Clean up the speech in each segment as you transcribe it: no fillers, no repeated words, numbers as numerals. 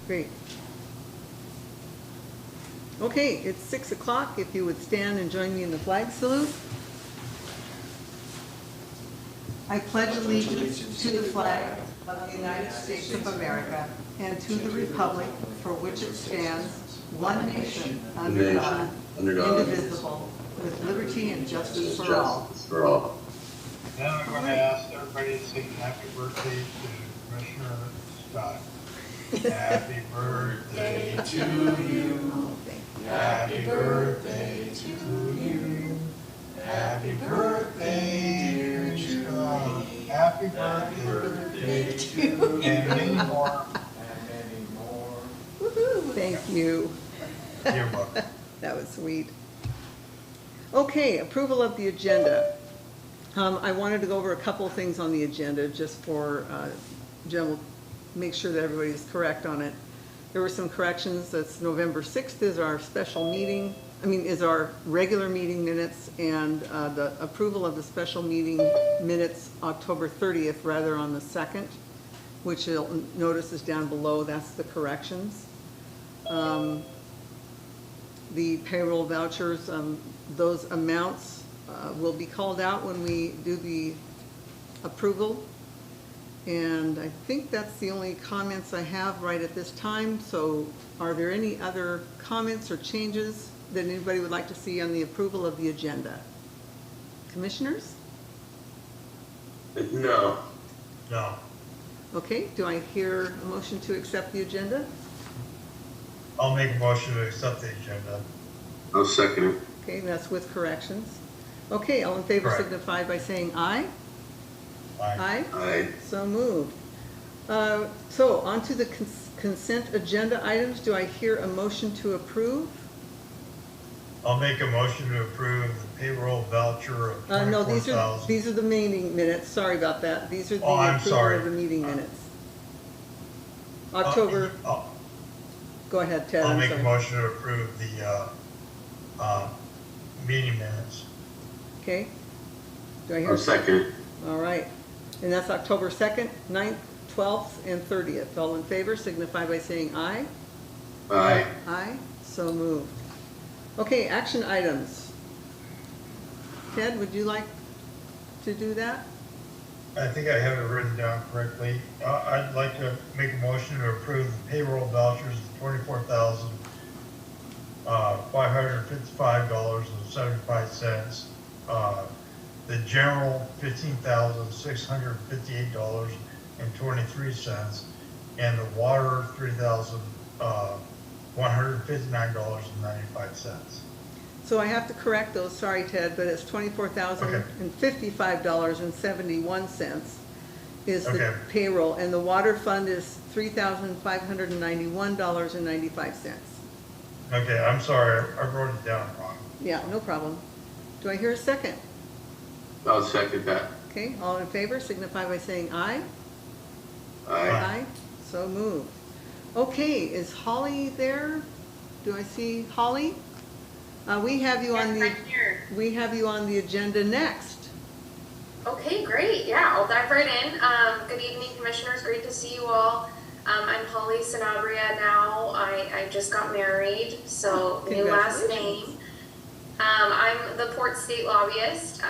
Great. Okay, it's 6 o'clock. If you would stand and join me in the flag salute. I pledge allegiance to the flag of the United States of America and to the republic for which it stands, one nation, under God, indivisible, with liberty and justice for all. Then I'm going to ask everybody to sing happy birthday to Commissioner Scott. Happy birthday to you. Happy birthday to you. Happy birthday, dear Scott. Happy birthday to you. And many more. And many more. Woohoo! Thank you. You're welcome. That was sweet. Okay, approval of the agenda. I wanted to go over a couple of things on the agenda just for general, make sure that everybody's correct on it. There were some corrections. That's November 6th is our special meeting, is our regular meeting minutes, and the approval of the special meeting minutes October 30th rather on the 2nd, which you'll notice is down below. That's the corrections. The payroll vouchers, those amounts will be called out when we do the approval. And I think that's the only comments I have right at this time. So are there any other comments or changes that anybody would like to see on the approval of the agenda? Commissioners? No. No. Okay, do I hear a motion to accept the agenda? I'll make a motion to accept the agenda. I'll second it. Okay, that's with corrections. Okay, all in favor Correct. signify by saying aye. Aye. Aye. So moved. So on to the consent agenda items. Do I hear a motion to approve? I'll make a motion to approve the payroll voucher of No, $24,000. these are the meeting minutes. Sorry about that. These are the I'm approval sorry. of the meeting minutes. October, go ahead, Ted. I'll I'm make a sorry. motion to approve the meeting minutes. Okay. Do I hear? I'll second it. All right. And that's October 2nd, 9th, 12th, and 30th. All in favor signify by saying aye. Aye. Aye. So moved. Okay, action items. Ted, would you like to do that? I think I have it written down correctly. I'd like to make a motion to approve the payroll vouchers of $24,555.75. The general $15,658.23, and the water $3,159.95. So I have to correct those, sorry Ted, but it's $24,055.71 is the Okay. payroll, and the water fund is $3,591.95. Okay, I'm sorry, I wrote it down wrong. Yeah, no problem. Do I hear a second? I'll second that. Okay, all in favor signify by saying aye. Aye. So moved. Okay, is Holly there? Do I see Holly? We have you on Yes, the I'm here. we have you on the agenda next. Okay, great. Yeah, I'll dive right in. Good evening, commissioners. Great to see you all. I'm Holly Sanabria now. I just got married, so new last Congratulations. name. I'm the Port State lobbyist.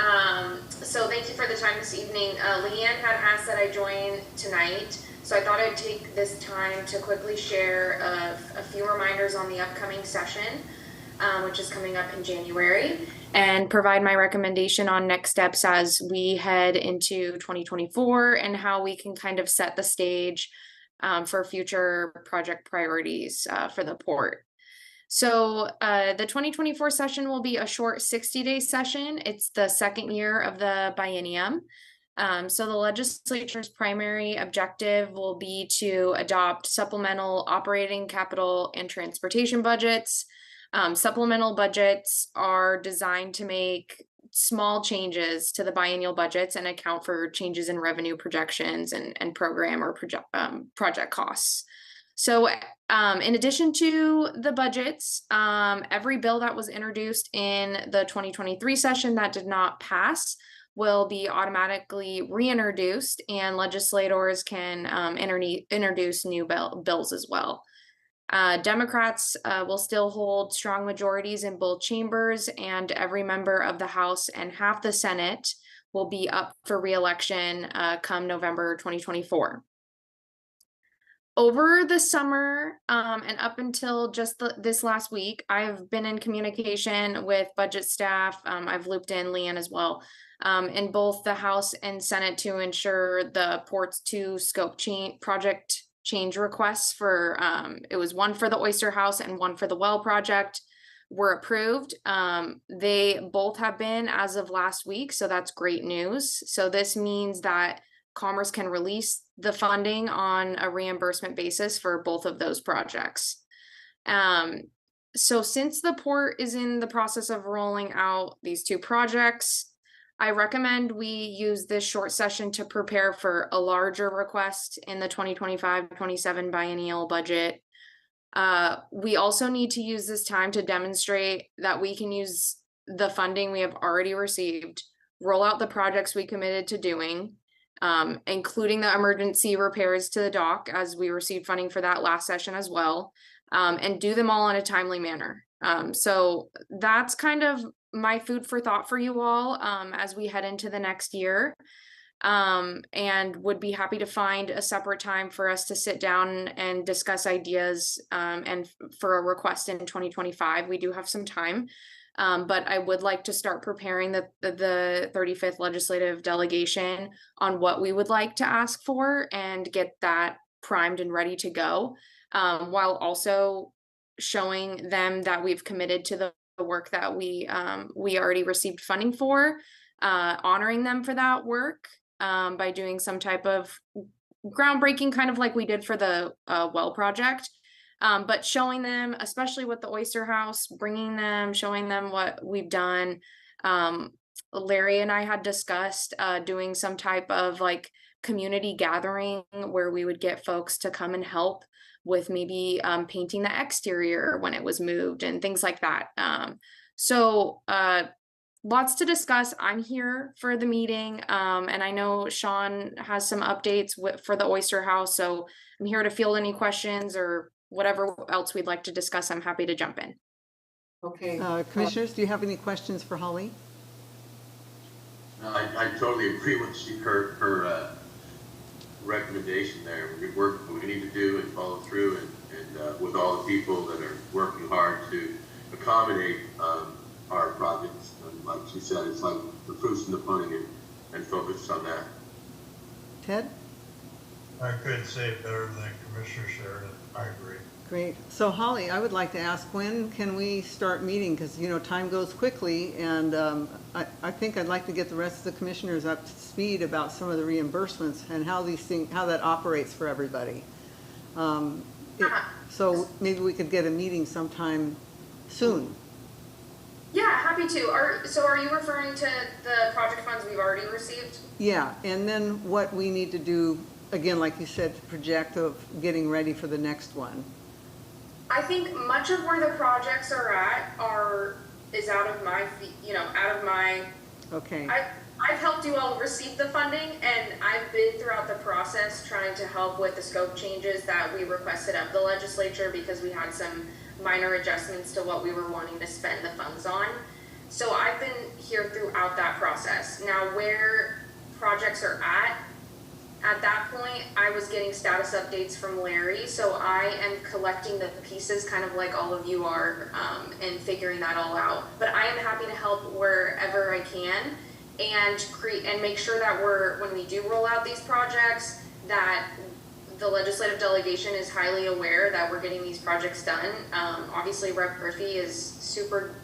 So thank you for the time this evening. Leanne had asked that I join tonight, so I thought I'd take this time to quickly share a few reminders on the upcoming session, which is coming up in January, and provide my recommendation on next steps as we head into 2024 and how we can kind of set the stage for future project priorities for the port. So the 2024 session will be a short 60-day session. It's the second year of the biennium. So the legislature's primary objective will be to adopt supplemental operating, capital, and transportation budgets. Supplemental budgets are designed to make small changes to the biennial budgets and account for changes in revenue projections and program or project costs. So in addition to the budgets, every bill that was introduced in the 2023 session that did not pass will be automatically reintroduced, and legislators can introduce new bills as well. Democrats will still hold strong majorities in both chambers, and every member of the House and half the Senate will be up for re-election come November 2024. Over the summer and up until just this last week, I've been in communication with budget staff. I've looped in Leanne as well, in both the House and Senate to ensure the Ports 2 scope project change requests for, it was one for the Oyster House and one for the well project, were approved. They both have been as of last week, so that's great news. So this means that Commerce can release the funding on a reimbursement basis for both of those projects. So since the port is in the process of rolling out these two projects, I recommend we use this short session to prepare for a larger request in the 2025-27 biennial budget. We also need to use this time to demonstrate that we can use the funding we have already received, roll out the projects we committed to doing, including the emergency repairs to the dock, as we received funding for that last session as well, and do them all in a timely manner. So that's kind of my food for thought for you all as we head into the next year, and would be happy to find a separate time for us to sit down and discuss ideas, and for a request in 2025. We do have some time. But I would like to start preparing the 35th legislative delegation on what we would like to ask for and get that primed and ready to go, while also showing them that we've committed to the work that we already received funding for, honoring them for that work by doing some type of groundbreaking, kind of like we did for the well project. But showing them, especially with the Oyster House, showing them what we've done. Larry and I had discussed doing some type of like community gathering where we would get folks to come and help with maybe painting the exterior when it was moved and things like that. So lots to discuss. I'm here for the meeting, and I know Sean has some updates for the Oyster House, so I'm here to field any questions or whatever else we'd like to discuss. I'm happy to jump in. Okay. Commissioners, do you have any questions for Holly? I totally agree with her recommendation there. We work what we need to do and follow through, and with all the people that are working hard to accommodate our projects. And like she said, it's like the proof's in the pudding, and focus on that. Ted? I couldn't say it better than Commissioner Sheridan. I agree. Great. So Holly, I would like to ask, when can we start meeting? Because, you know, time goes quickly, and I think I'd like to get the rest of the commissioners up to speed about some of the reimbursements and how that operates for everybody. So maybe we could get a meeting sometime soon. Yeah, happy to. So are you referring to the project funds we've already received? Yeah, and then what we need to do, again, like you said, to project of getting ready for the next one. I think much of where the projects are at is out of my, Okay. I've helped you all receive the funding, and I've been throughout the process trying to help with the scope changes that we requested of the legislature, because we had some minor adjustments to what we were wanting to spend the funds on. So I've been here throughout that process. Now, where projects are at that point, I was getting status updates from Larry, so I am collecting the pieces kind of like all of you are, and figuring that all out. But I am happy to help wherever I can, and make sure that when we do roll out these projects, that the legislative delegation is highly aware that we're getting these projects done. Obviously, Rep. Murphy is super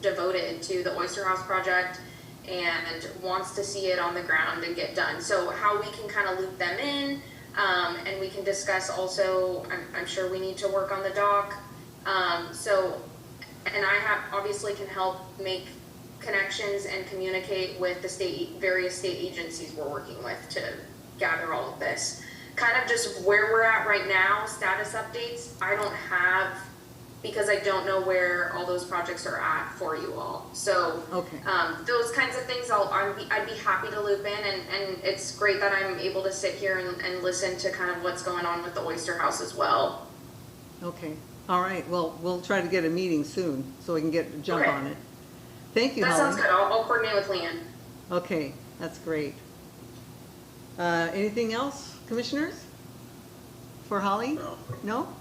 devoted to the Oyster House project and wants to see it on the ground and get done. So how we can kind of loop them in, and we can discuss also, I'm sure we need to work on the dock. And I obviously can help make connections and communicate with the various state agencies we're working with to gather all of this. Kind of just where we're at right now, status updates, I don't have, because I don't know where all those projects are at for you all. So okay. Those kinds of things I'd be happy to loop in, and it's great that I'm able to sit here and listen to kind of what's going on with the Oyster House as well. Okay, all right, well, we'll try to get a meeting soon, so we can jump Okay. on it. Thank you, That sounds Holly. good. I'll coordinate with Leanne. Okay, that's great. Anything else, commissioners? For Holly? No. No?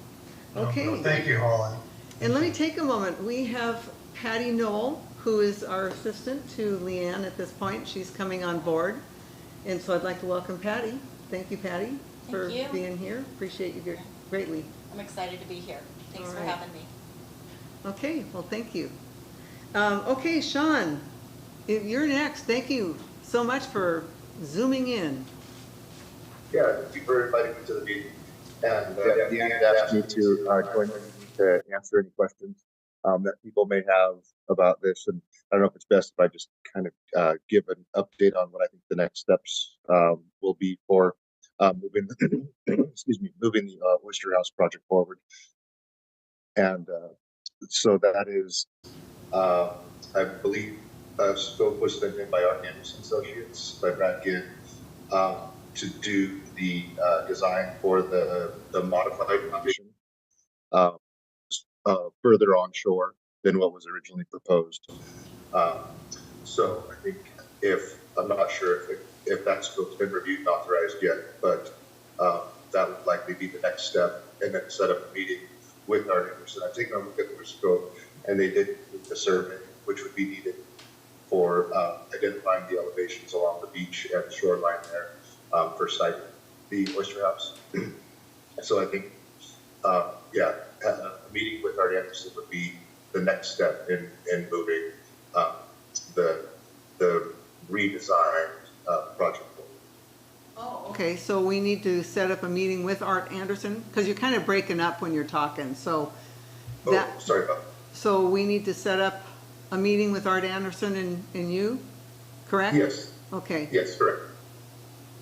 No, Okay. thank you, Holly. And let me take a moment. We have Patty Knoll, who is our assistant to Leanne at this point. She's coming on board. And so I'd like to welcome Patty. Thank you, Patty, for Thank you. being here. Appreciate you greatly. I'm excited to be here. Thanks All for right. having me. Okay, well, thank you. Okay, Sean, you're next. Thank you so much for zooming in. Yeah, thank you for inviting me to the meeting. And Deanne asked me to join the meeting to answer any questions that people may have about this. And I don't know if it's best if I just kind of give an update on what I think the next steps will be for moving, excuse me, moving the Oyster House project forward. And so that is, I believe, scope was sent in by Art Anderson Associates, by Brad Gibb, to do the design for the modified foundation further onshore than what was originally proposed. So I think I'm not sure if that scope's been reviewed and authorized yet, but that would likely be the next step, and then set up a meeting with Art Anderson. I've taken a look at their scope, and they did the survey, which would be needed for identifying the elevations along the beach and the shoreline there for siting the Oyster House. So I think, yeah, a meeting with Art Anderson would be the next step in moving the redesigned project forward. Oh, okay, so we need to set up a meeting with Art Anderson, because you're kind of breaking up when you're talking, so. Oh, sorry about that. So we need to set up a meeting with Art Anderson and you, correct? Yes. Okay. Yes, correct.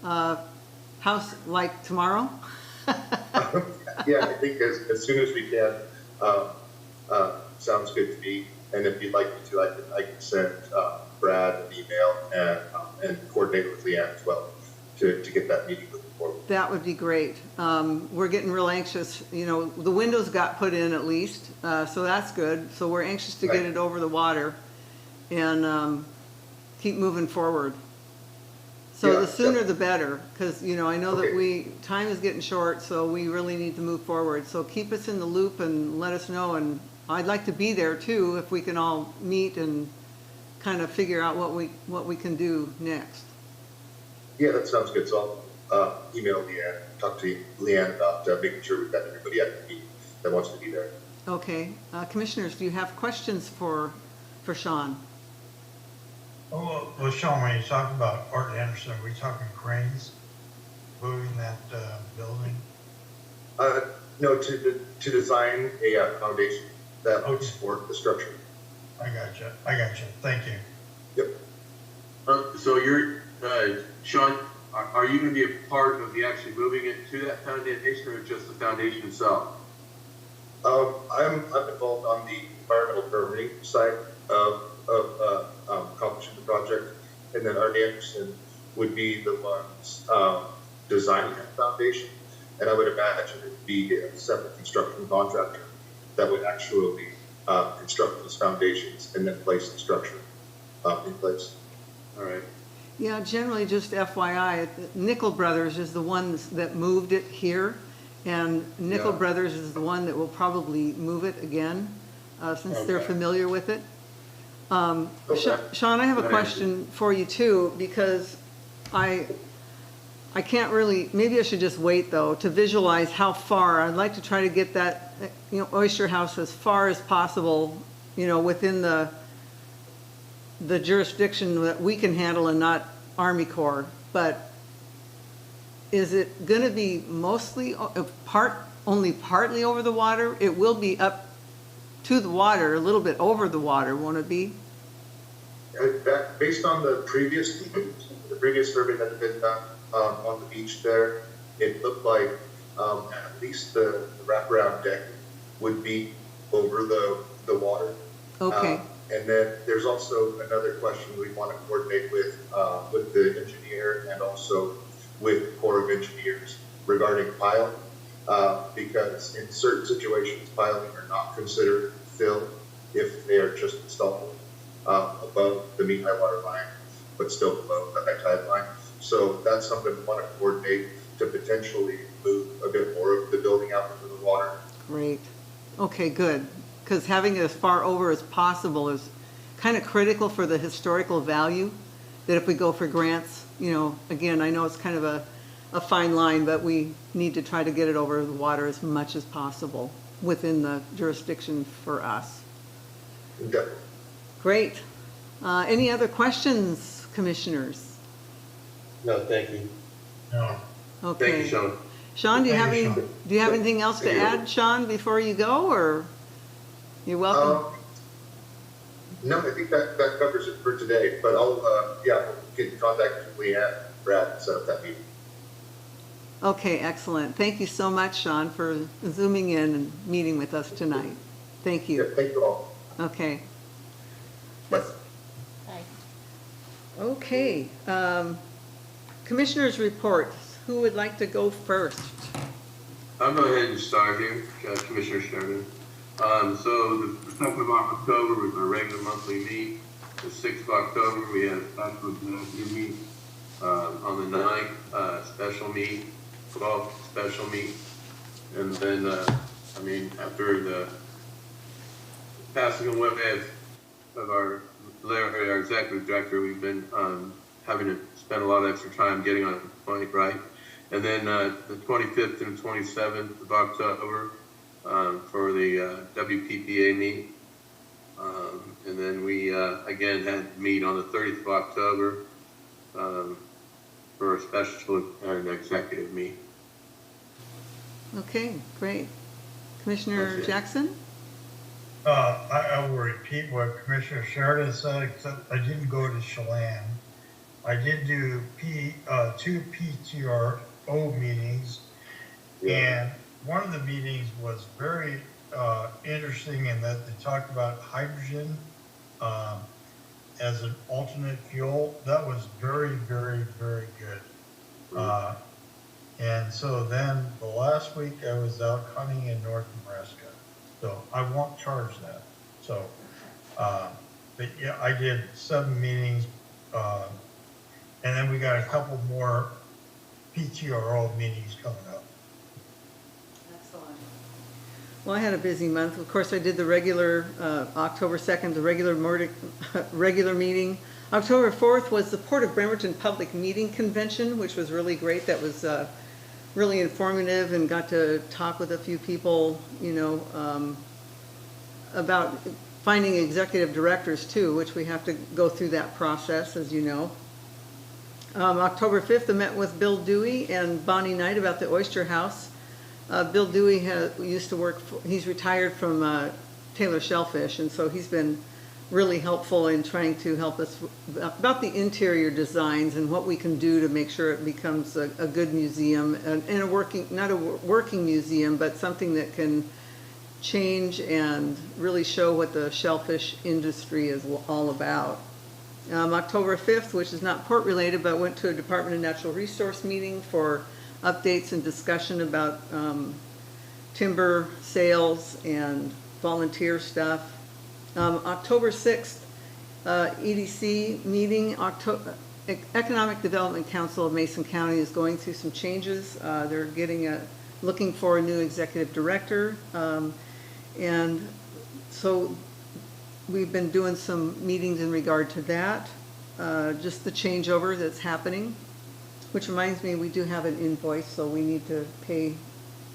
How's, like tomorrow? Yeah, I think as soon as we can, sounds good to me. And if you'd like me to, I can send Brad an email and coordinate with Leanne as well to get that meeting moving forward. That would be great. We're getting real anxious, you know, the windows got put in at least, so that's good. So we're anxious to get Right. it over the water and keep moving forward. So Yeah, the sooner definitely. the better, because, you know, I know that Okay. time is getting short, so we really need to move forward. So keep us in the loop and let us know, and I'd like to be there too, if we can all meet and kind of figure out what we can do next. Yeah, that sounds good. So I'll email Leanne, talk to Leanne about making sure we've got everybody at the meeting that wants to be there. Okay, commissioners, do you have questions for Sean? Oh, well, Sean, when you talk about Art Anderson, are we talking cranes moving that building? No, to design a foundation that would support the structure. I gotcha. Thank you. Yep. So you're, Sean, are you going to be a part of the actually moving it to that foundation, or just the foundation itself? I'm involved on the environmental permitting side of accomplishing the project, and then Art Anderson would be the ones designing that foundation. And I would imagine it would be a separate construction contractor that would actually construct those foundations and then place the structure in place. All right. Yeah, generally, just FYI, Nickel Brothers is the ones that moved it here, and Nickel Yeah. Brothers is the one that will probably move it again, since they're Okay. familiar with it. Okay. Sean, I have a Right. question for you too, because I can't really, maybe I should just wait though, to visualize how far. I'd like to try to get that, you know, Oyster House as far as possible, you know, within the jurisdiction that we can handle and not Army Corps. But is it gonna be mostly, only partly over the water? It will be up to the water, a little bit over the water, won't it be? Based on the previous survey that had been done on the beach there, it looked like at least the wraparound deck would be over the water. Okay, And then there's also another question we want to coordinate with the engineer and also with Corps of Engineers regarding piling. because in certain situations, piling are not considered fill if they are just installed above the mean high water line, but still below the high tide line. So that's something we want to coordinate to potentially move a bit more of the building out into the water. Great. Okay, good. Because having it as far over as possible is kind of critical for the historical value, that if we go for grants, you know, again, I know it's kind of a fine line, but we need to try to get it over the water as much as possible within the jurisdiction for us. Okay. Great. Any other questions, commissioners? No, thank you. No. Okay. Thank you, Sean. Sean, do you have Thank any, you, do you have anything else to add, Sean, before you go, or? You're welcome. No, I think that covers it for today, but I'll, we'll get in contact with Leanne and Brad and set up that meeting. Okay, excellent. Thank you so much, Sean, for zooming in and meeting with us tonight. Thank Yeah, you. thank you all. Okay. Bye. Hi. Okay. Commissioners' reports. Who would like to go first? I'll go ahead and start here, Commissioner Sheridan. So the 2nd of October was our regular monthly meet. The 6th of October, we had a special executive meet. On the 9th, special meet, 12th, special meet. And then, after the passing away of our Larry, our executive director, we've been having to spend a lot of extra time getting on the point right. And then the 25th and 27th of October for the WPPA meet. And then we again had meet on the 30th of October for a special executive meet. Okay, great. Commissioner Jackson? I will repeat what Commissioner Sheridan said, except I didn't go to Chelan. I did do two PTRO meetings, and one of the meetings was very interesting in that they talked about hydrogen as an alternate fuel. That was very, very, very good. And so then the last week I was out hunting in North Nebraska. So I won't charge that. So, but yeah, I did 7 meetings, and then we got a couple more PTRO meetings coming up. Excellent. Well, I had a busy month. Of course, I did the regular, October 2nd, the regular meeting. October 4th was the Port of Bremerton Public Meeting Convention, which was really great. That was really informative, and got to talk with a few people, you know, about finding executive directors too, which we have to go through that process, as you know. October 5th, I met with Bill Dewey and Bonnie Knight about the Oyster House. Bill Dewey used to work, he's retired from Taylor Shellfish, and so he's been really helpful in trying to help us about the interior designs and what we can do to make sure it becomes a good museum, and a working, not a working museum, but something that can change and really show what the shellfish industry is all about. October 5th, which is not port related, but went to a Department of Natural Resource meeting for updates and discussion about timber sales and volunteer stuff. October 6th, EDC meeting. Economic Development Council of Mason County is going through some changes. They're looking for a new executive director. And so we've been doing some meetings in regard to that, just the changeover that's happening, which reminds me, we do have an invoice, so we need to pay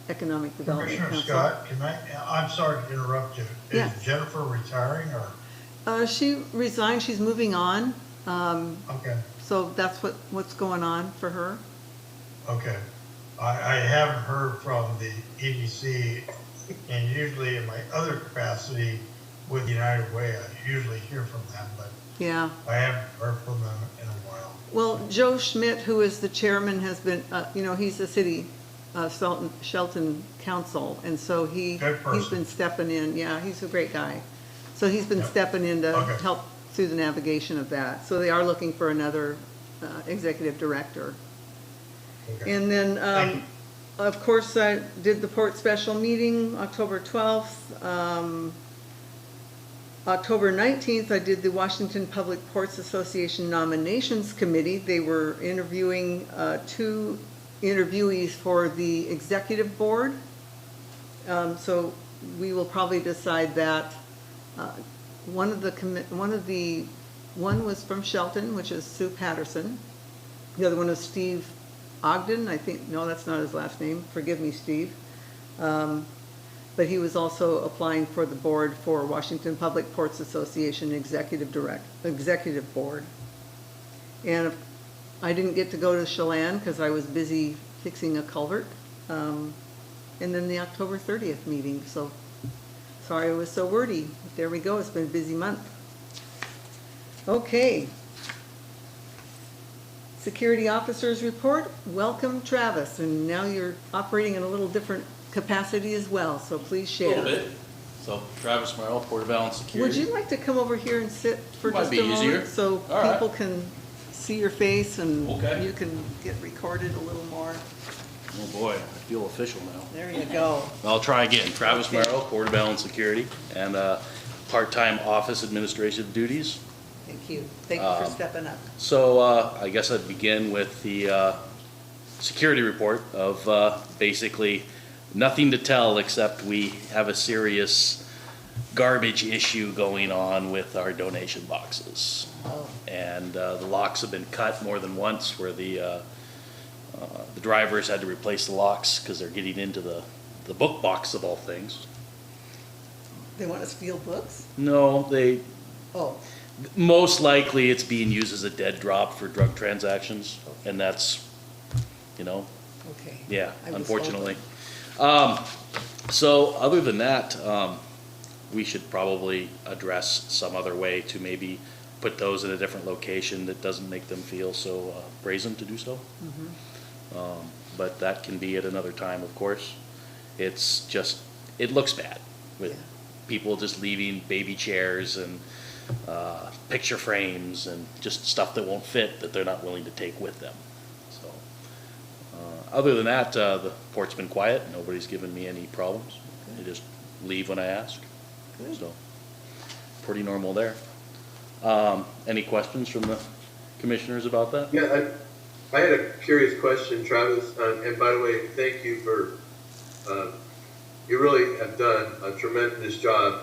Economic Development Commissioner Council. Scott, I'm sorry to interrupt you. Yeah. Is Jennifer retiring or? She resigned, she's moving on. Okay, So that's what's going on for her. okay. I haven't heard from the EDC, and usually in my other capacity with United Way, I usually hear from them, but Yeah. I haven't heard from them in a while. Well, Joe Schmidt, who is the chairman, has been, he's the city Shelton Council, and so he's been stepping in. Yeah, he's a great guy. So he's been stepping in to help through the navigation of that. So they are looking for another executive director. Okay. And then of course, I did the port special meeting October 12th. October 19th, I did the Washington Public Ports Association Nominations Committee. They were interviewing 2 interviewees for the executive board. So we will probably decide that. One was from Shelton, which is Sue Patterson. The other one is Steve Ogden, I think. No, that's not his last name. Forgive me, Steve. But he was also applying for the board for Washington Public Ports Association Executive Board. And I didn't get to go to Chelan because I was busy fixing a culvert. And then the October 30th meeting, so sorry it was so wordy. There we go, it's been a busy month. Okay. Security Officers Report, welcome Travis, and now you're operating in a little different capacity as well, so please A share. little bit. So Travis Merrill, Port of Allyn Security. Would you like to come over here and sit for Might just be a moment? easier. So All right. people can see your face and Okay. you can get recorded a little more. Oh boy, I feel official now. There you go. I'll try again. Travis Merrill, Port of Allyn Security, and part-time office administrative duties. Thank you. Thank you for stepping up. So I guess I'd begin with the security report of basically nothing to tell except we have a serious garbage issue going on with our donation boxes. Oh. And the locks have been cut more than once where the drivers had to replace the locks because they're getting into the book box of all things. They want to steal books? No, Oh, most likely it's being used as a dead drop for drug transactions, and that's, okay. yeah, I was unfortunately. So other than that, we should probably address some other way to maybe put those in a different location that doesn't make them feel so brazen to do so. But that can be at another time, of course. It's just, it looks bad with Yeah. people just leaving baby chairs and picture frames and just stuff that won't fit that they're not willing to take with them. So, other than that, the port's been quiet. Nobody's given me any problems. They just leave when I ask. Good. So, pretty normal there. Any questions from the commissioners about that? Yeah, I had a curious question, Travis, and by the way, thank you for, you really have done a tremendous job,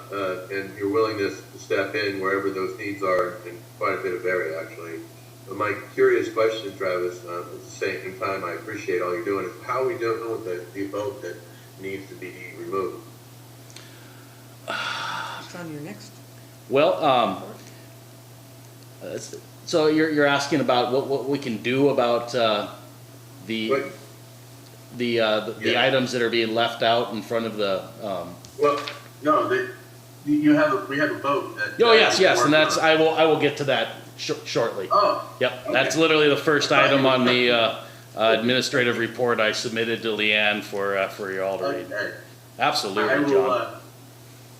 and your willingness to step in wherever those needs are in quite a bit of area, actually. But my curious question, Travis, at the same time, I appreciate all you're doing, is how are we doing with the boat that needs to be removed? It's on your next Well, report. so you're asking about what we can do about the What- Yeah. items that are being left out in front of the. Well, no, we have a boat that. Oh yes, and that's on. I will get to that shortly. Oh. Yep, okay. that's literally the first I thought item you were on the talking administrative report I submitted to Leanne for you all to read. Okay. Absolutely, John.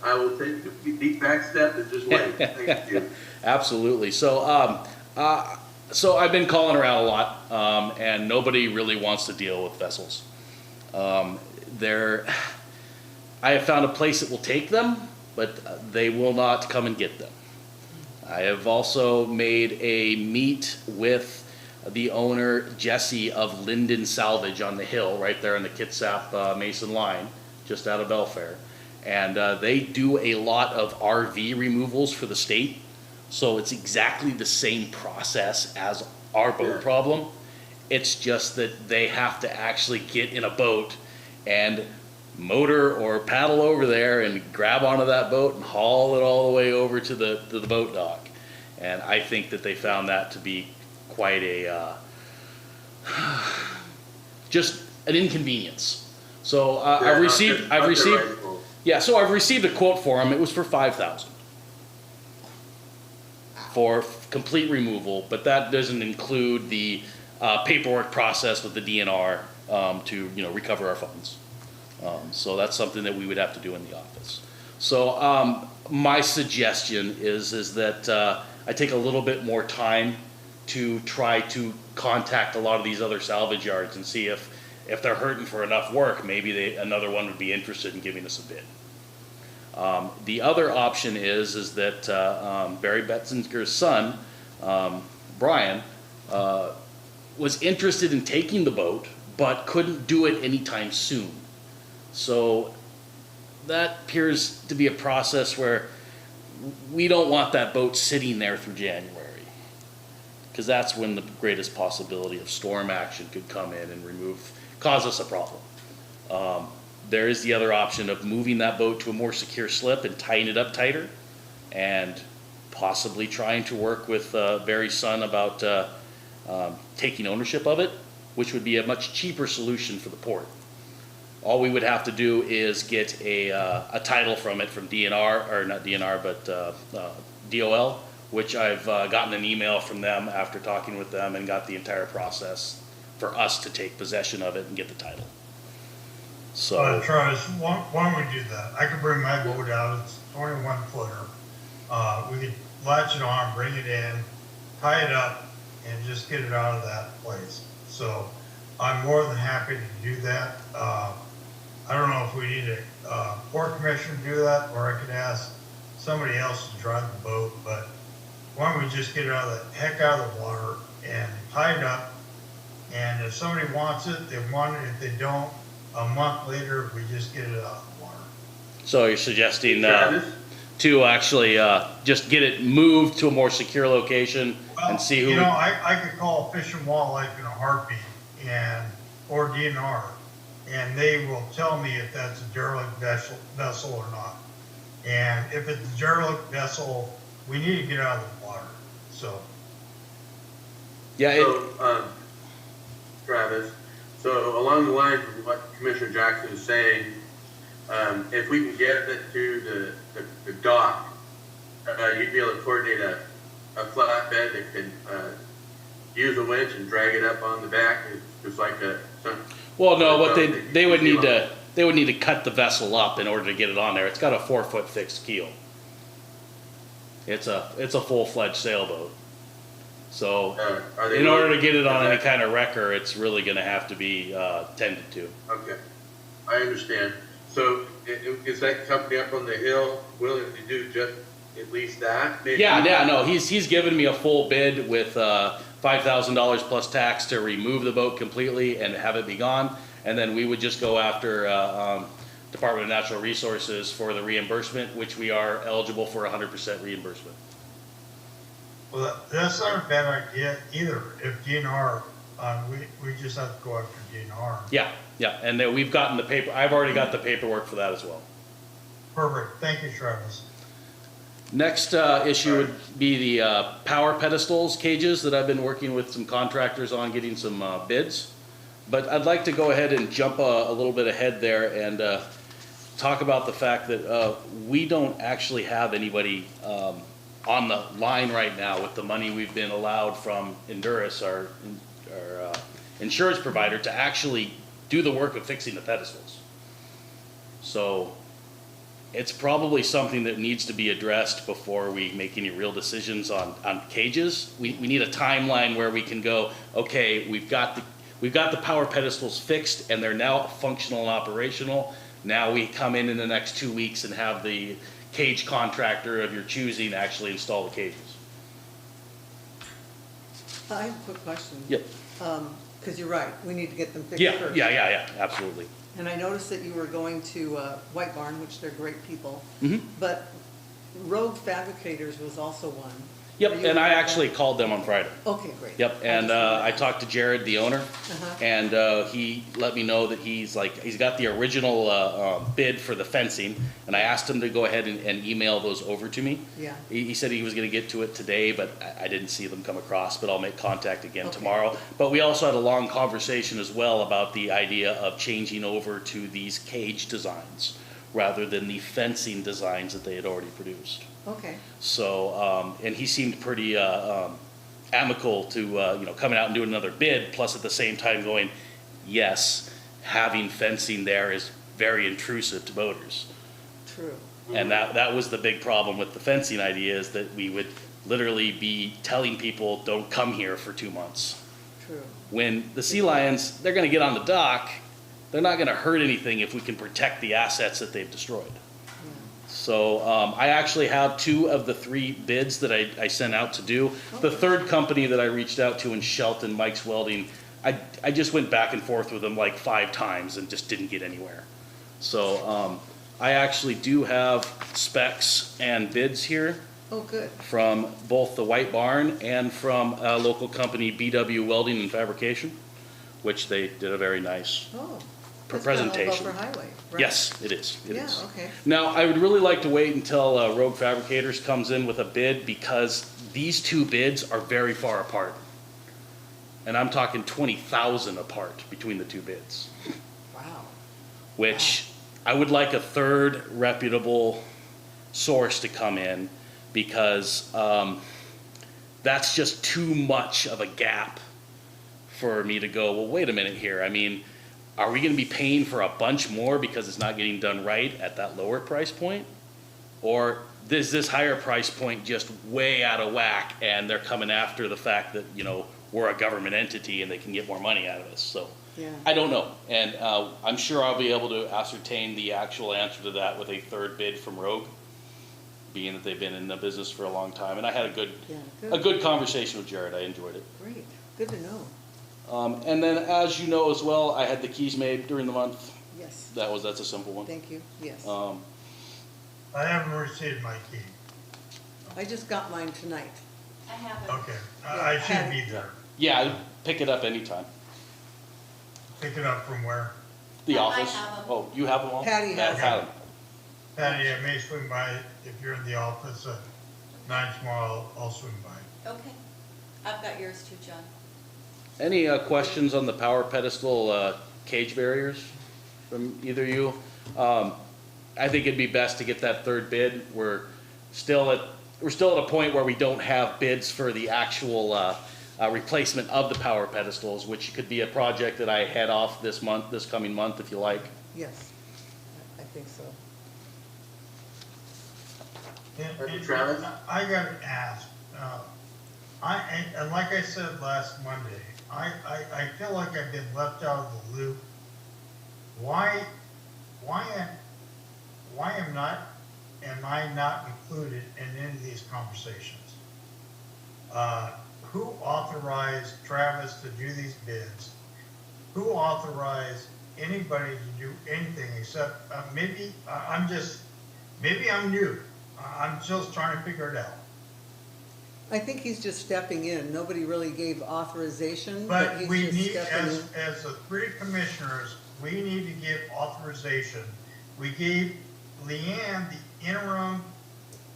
I will take the deep back step and just wait. Thank you. Absolutely. So, so I've been calling around a lot, and nobody really wants to deal with vessels. I have found a place that will take them, but they will not come and get them. I have also made a meet with the owner, Jesse, of Linden Salvage on the hill, right there on the Kitsap Mason line, just out of Belfair. And they do a lot of RV removals for the state. So it's exactly the same process as our boat problem. It's just that they have to actually get in a boat and motor or paddle over there and grab onto that boat and haul it all the way over to the boat dock. And I think that they found that to be quite a just an inconvenience. So I've received so I've received a quote for them. It was for $5,000 for complete removal, but that doesn't include the paperwork process with the DNR to recover our funds. So that's something that we would have to do in the office. So my suggestion is that I take a little bit more time to try to contact a lot of these other salvage yards and see if if they're hurting for enough work, maybe another one would be interested in giving us a bid. The other option is that Barry Betzinger's son, Brian, was interested in taking the boat, but couldn't do it anytime soon. So that appears to be a process where we don't want that boat sitting there through January, because that's when the greatest possibility of storm action could come in and cause us a problem. There is the other option of moving that boat to a more secure slip and tying it up tighter, and possibly trying to work with Barry's son about taking ownership of it, which would be a much cheaper solution for the port. All we would have to do is get a title from it from DNR, or not DNR, but DOL, which I've gotten an email from them after talking with them and got the entire process for us to take possession of it and get the title. So, Travis, why don't we do that? I could bring my boat out, it's 21 footer. We could latch it on, bring it in, tie it up, and just get it out of that place. So I'm more than happy to do that. I don't know if we need a port commissioner to do that, or I could ask somebody else to drive the boat, but why don't we just get it out of the heck out of the water and tie it up, and if somebody wants it, they want it. If they don't, a month later, we just get it out of the water. so you're suggesting to actually just get it moved to a more secure location and see who... You know, I could call Fish and Wildlife in a heartbeat, or DNR, and they will tell me if that's a derelict vessel or not. And if it's a derelict vessel, we need to get out of the water, so. Yeah, So, Travis, so along the lines of what Commissioner Jackson is saying, if we can get it to the dock, you'd be able to coordinate a flatbed that can use a winch and drag it up on the back, just like well, no, what they would need to cut the vessel up in order to get it on there. It's got a 4-foot fixed keel. It's a full-fledged sailboat. So in order to get it on any kind of wrecker, it's really going to have to be tended to. Okay, I understand. So is that company up on the hill willing to do just at least that? Maybe? Yeah, no, he's given me a full bid with $5,000 plus tax to remove the boat completely and have it be gone, and then we would just go after Department of Natural Resources for the reimbursement, which we are eligible for 100% reimbursement. Well, that's not a bad idea either. If DNR, we just have to go after DNR. Yeah, and then we've gotten the paper. I've already got the paperwork for that as well. Perfect. Thank you, Travis. Next issue would be the power pedestals cages that I've been working with some contractors on getting some bids. But I'd like to go ahead and jump a little bit ahead there and talk about the fact that we don't actually have anybody on the line right now with the money we've been allowed from Endurus, our insurance provider, to actually do the work of fixing the pedestals. So it's probably something that needs to be addressed before we make any real decisions on cages. We need a timeline where we can go, okay, we've got the power pedestals fixed and they're now functional and operational. Now we come in the next 2 weeks and have the cage contractor of your choosing actually install the cages. I have a quick question. Yep. Because you're right, we need to get them fixed first. Yeah, absolutely. And I noticed that you were going to White Barn, which they're great people. Mm-hmm. But Rogue Fabricators was also one. Yep, Are you and I aware of actually that? called them on Friday. Okay, great. Yep, and I talked to Jared, the owner, and he let me know that he's got the original bid for the fencing, and I asked him to go ahead and email those over to me. Yeah. He said he was going to get to it today, but I didn't see them come across, but I'll make contact again Okay. tomorrow. But we also had a long conversation as well about the idea of changing over to these cage designs rather than the fencing designs that they had already produced. Okay, So, and he seemed pretty amicable to coming out and doing another bid. Plus, at the same time, going, yes, having fencing there is very intrusive to boaters. true. And that was the big problem with the fencing idea, is that we would literally be telling people, don't come here for 2 months. True. When the sea lions, they're gonna get on the dock, they're not gonna hurt anything if we can protect the assets that they've destroyed. So I actually have 2 of the 3 bids that I sent out to do. The third company that I reached out to in Shelton, Mike's Welding, I just went back and forth with them like 5 times and just didn't get anywhere. So I actually do have specs and bids here Oh, good. from both the White Barn and from a local company, BW Welding and Fabrication, which they did a very nice Oh. presentation. That's for highway, right? Yes, it is. It Yeah, is. okay. Now, I would really like to wait until Rogue Fabricators comes in with a bid, because these 2 bids are very far apart. And I'm talking 20,000 apart between the 2 bids, Wow. which I would like a third reputable source to come in, because that's just too much of a gap for me to go, well, wait a minute here. I mean, are we gonna be paying for a bunch more because it's not getting done right at that lower price point? Or is this higher price point just way out of whack and they're coming after the fact that, you know, we're a government entity and they can get more money out of us? So Yeah. I don't know. And I'm sure I'll be able to ascertain the actual answer to that with a third bid from Rogue, being that they've been in the business for a long time. And I had Yeah, a good conversation with Jared. I enjoyed it. Great. Good to know. And then, as you know as well, I had the keys made during the month. Yes. That's a simple one. Thank you. Yes. I haven't received my key. I just got mine tonight. I haven't. Okay, I should be there. Yeah, pick it up anytime. Pick it up from where? The I office. have 'em. Oh, you have them all? Patty has Pat 'em. Patty, I may swing by if you're in the office at 9 tomorrow. I'll swing by. Okay. I've got yours too, John. Any questions on the power pedestal cage barriers from either of you? I think it'd be best to get that third bid. We're still at a point where we don't have bids for the actual replacement of the power pedestals, which could be a project that I head off this coming month, if you like. Yes. I think so. And Travis? I gotta ask, and like I said last Monday, I feel like I've been left out of the loop. Why am I not included in any of these conversations? Who authorized Travis to do these bids? Who authorized anybody to do anything except, maybe I'm new. I'm just trying to figure it out. I think he's just stepping in. Nobody really gave authorization, But he's we just need, stepping in. as the 3 commissioners, we need to give authorization. We gave Leanne the interim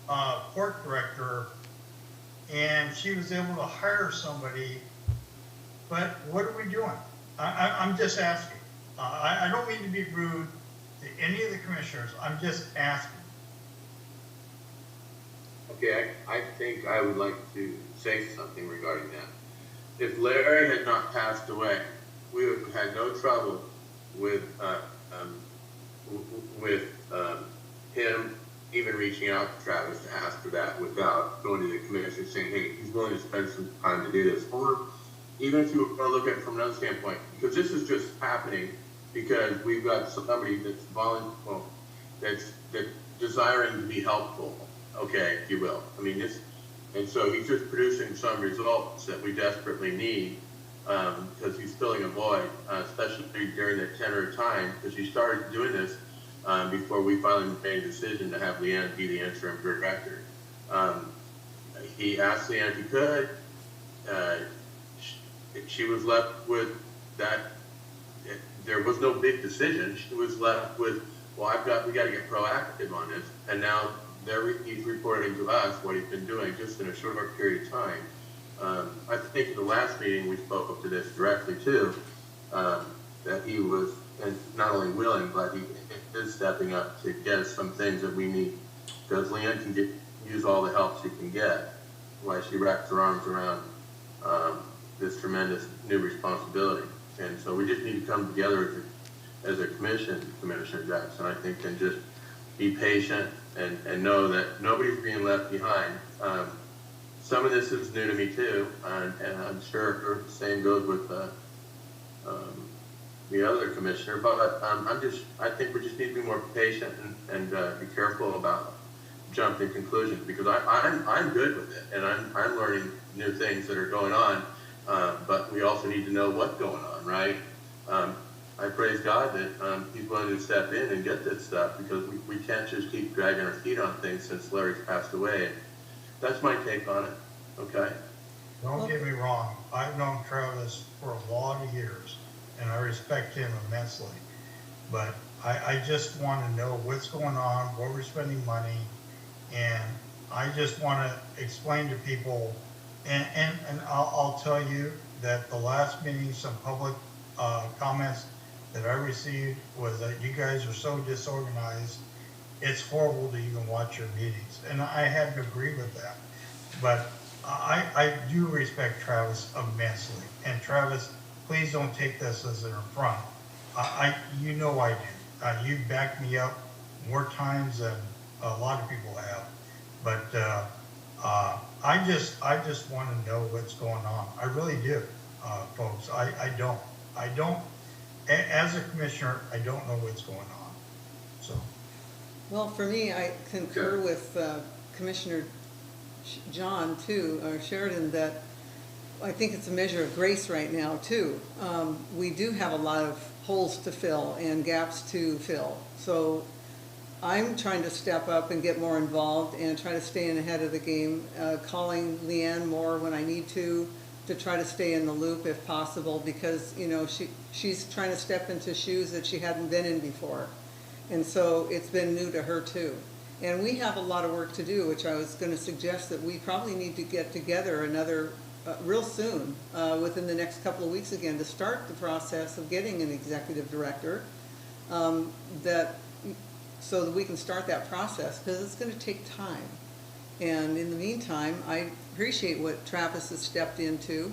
port director, and she was able to hire somebody. But what are we doing? I'm just asking. I don't mean to be rude to any of the commissioners. I'm just asking. Okay, I think I would like to say something regarding that. If Larry had not passed away, we would have had no trouble with him even reaching out to Travis to ask for that without going to the commissioner saying, hey, he's willing to spend some time to do this. Or even if you were going to look at it from another standpoint, because this is just happening because we've got somebody that's that's desiring to be helpful, okay, if you will. I mean, and so he's just producing some results that we desperately need, because he's filling a void, especially during that tenor time, because he started doing this before we finally made a decision to have Leanne be the interim director. He asked Leanne if he could. She was left with that. There was no big decision. She was left with, well, we got to get proactive on this. And now he's reporting to us what he's been doing just in a short period of time. I think in the last meeting we spoke to this directly too, that he was, and not only willing, but he is stepping up to get us some things that we need, because Leanne can use all the help she can get while she wraps her arms around this tremendous new responsibility. And so we just need to come together as a commission, Commissioner Jackson, I think, and just be patient and know that nobody's being left behind. some of this is new to me too, and I'm sure the same goes with the other commissioner. But I think we just need to be more patient and be careful about jumping conclusions, because I'm good with it, and I'm learning new things that are going on. But we also need to know what's going on, right? I praise God that He's willing to step in and get this stuff, because we can't just keep dragging our feet on things since Larry's passed away. That's my take on it. Okay. Don't get me wrong, I've known Travis for a lot of years, and I respect him immensely. But I just want to know what's going on, where we're spending money, and I just want to explain to people, and I'll tell you that the last meeting, some public comments that I received was that you guys are so disorganized, it's horrible to even watch your meetings, and I had to agree with that. But I do respect Travis immensely, and Travis, please don't take this as an affront. You know I do. You backed me up more times than a lot of people have. But I just want to know what's going on. I really do, folks. I don't. As a commissioner, I don't know what's going on. So. Well, for me, I concur with Commissioner John too, or Sheridan, that I think it's a measure of grace right now too. We do have a lot of holes to fill and gaps to fill. So I'm trying to step up and get more involved and try to stay in ahead of the game, calling Leanne more when I need to try to stay in the loop if possible, because you know she's trying to step into shoes that she hadn't been in before, and so it's been new to her too. And we have a lot of work to do, which I was going to suggest that we probably need to get together another real soon, within the next couple of weeks again, to start the process of getting an executive director, so that we can start that process, because it's going to take time. And in the meantime, I appreciate what Travis has stepped into,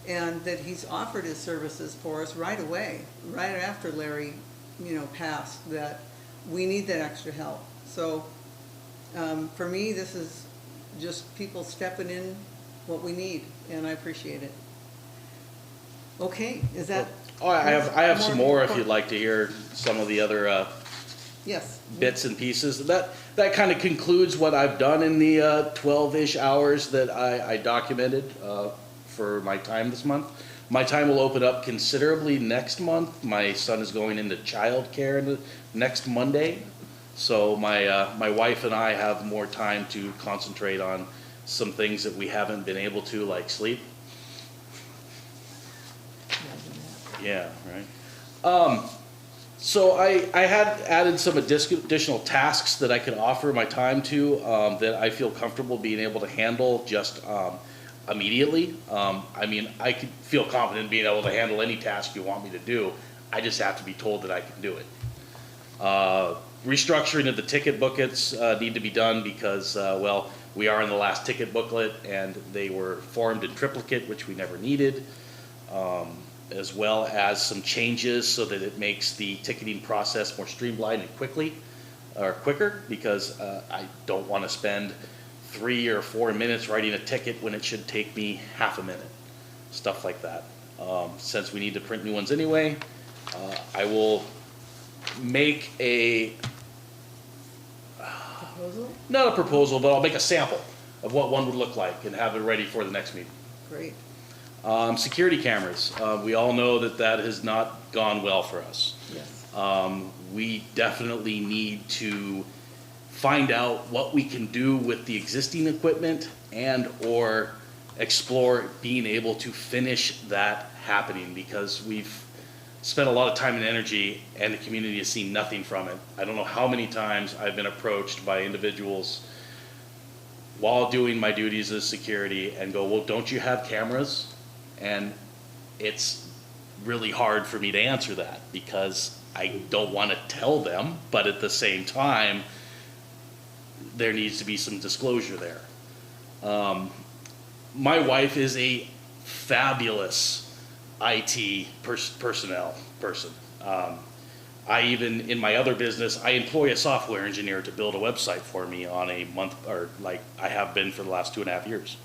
and that he's offered his services for us right away, right after Larry, passed, that we need that extra help. So for me, this is just people stepping in what we need, and I appreciate it. Okay, is that? Oh, I have some more if you'd like to hear some of the other yes, bits and pieces. That kind of concludes what I've done in the 12-ish hours that I documented for my time this month. My time will open up considerably next month. My son is going into childcare next Monday. So my wife and I have more time to concentrate on some things that we haven't been able to, like sleep. Yeah, right. So I had added some additional tasks that I could offer my time to, that I feel comfortable being able to handle just immediately. I mean, I could feel confident being able to handle any task you want me to do. I just have to be told that I can do it. Restructuring of the ticket booklets need to be done because, well, we are in the last ticket booklet and they were formed in triplicate, which we never needed, as well as some changes so that it makes the ticketing process more streamlined and quicker, because I don't want to spend 3 or 4 minutes writing a ticket when it should take me half a minute, stuff like that. Since we need to print new ones anyway, I will make not a proposal, but I'll make a sample of what one would look like and have it ready for the next meeting. great. Security cameras. We all know that has not gone well for us. Yes. We definitely need to find out what we can do with the existing equipment and or explore being able to finish that happening, because we've spent a lot of time and energy and the community has seen nothing from it. I don't know how many times I've been approached by individuals while doing my duties as security and go, well, don't you have cameras? And it's really hard for me to answer that because I don't want to tell them, but at the same time, there needs to be some disclosure there. My wife is a fabulous IT personnel person. I even, in my other business, I employ a software engineer to build a website for me on a month, or like I have been for the last 2.5 years.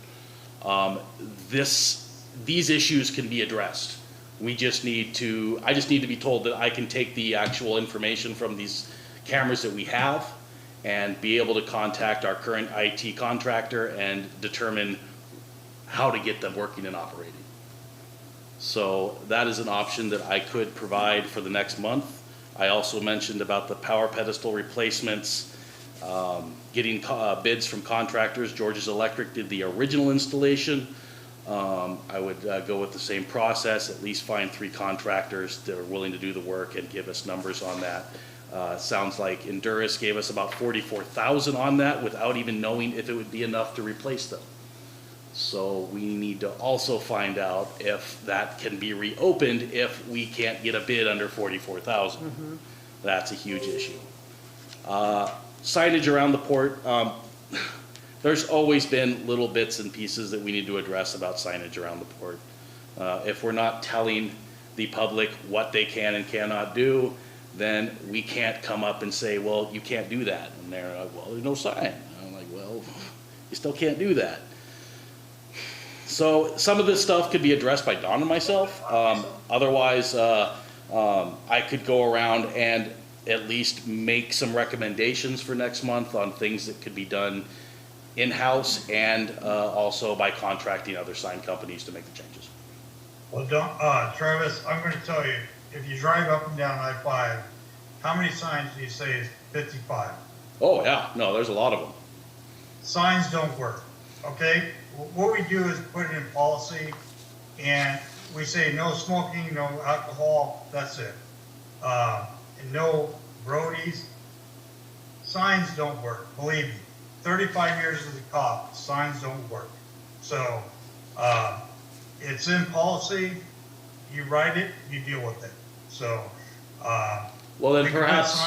These issues can be addressed. I just need to be told that I can take the actual information from these cameras that we have and be able to contact our current IT contractor and determine how to get them working and operating. So that is an option that I could provide for the next month. I also mentioned about the power pedestal replacements, getting bids from contractors. George's Electric did the original installation. I would go with the same process, at least find 3 contractors that are willing to do the work and give us numbers on that. Sounds like Endurus gave us about $44,000 on that without even knowing if it would be enough to replace them. So we need to also find out if that can be reopened if we can't get a bid under $44,000. That's a huge issue. Signage around the port. There's always been little bits and pieces that we need to address about signage around the port. If we're not telling the public what they can and cannot do, then we can't come up and say, well, you can't do that. And they're like, well, there's no sign. And I'm like, well, you still can't do that. So some of this stuff could be addressed by Don and myself. Otherwise, I could go around and at least make some recommendations for next month on things that could be done in-house and also by contracting other sign companies to make the changes. Well, Travis, I'm going to tell you, if you drive up and down I-5, how many signs do you say is 55? Oh yeah, no, there's a lot of them. Signs don't work, okay? What we do is put it in policy, and we say no smoking, no alcohol, that's it. And no roadies. Signs don't work, believe me. 35 years as a cop, signs don't work. So it's in policy, you write it, you deal with it. So well, then we perhaps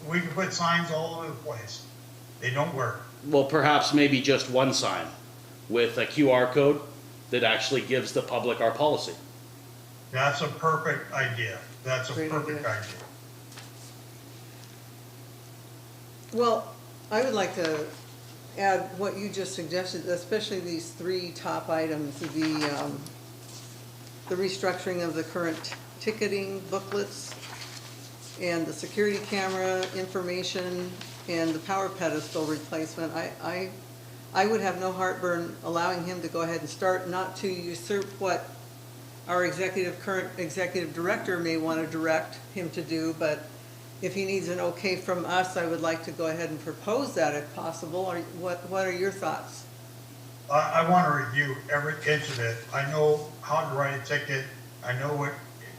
we can put signs all over the place. They don't work. well, perhaps maybe just one sign with a QR code that actually gives the public our policy. That's a perfect idea. That's a Great perfect idea. Well, I would like to add what you just suggested, especially these 3 top items, the restructuring of the current ticketing booklets and the security camera information and the power pedestal replacement. I would have no heartburn allowing him to go ahead and start, not to usurp what our current executive director may want to direct him to do, but if he needs an okay from us, I would like to go ahead and propose that if possible. Or what are your thoughts? I want to review every inch of it. I know how to write a ticket. I know what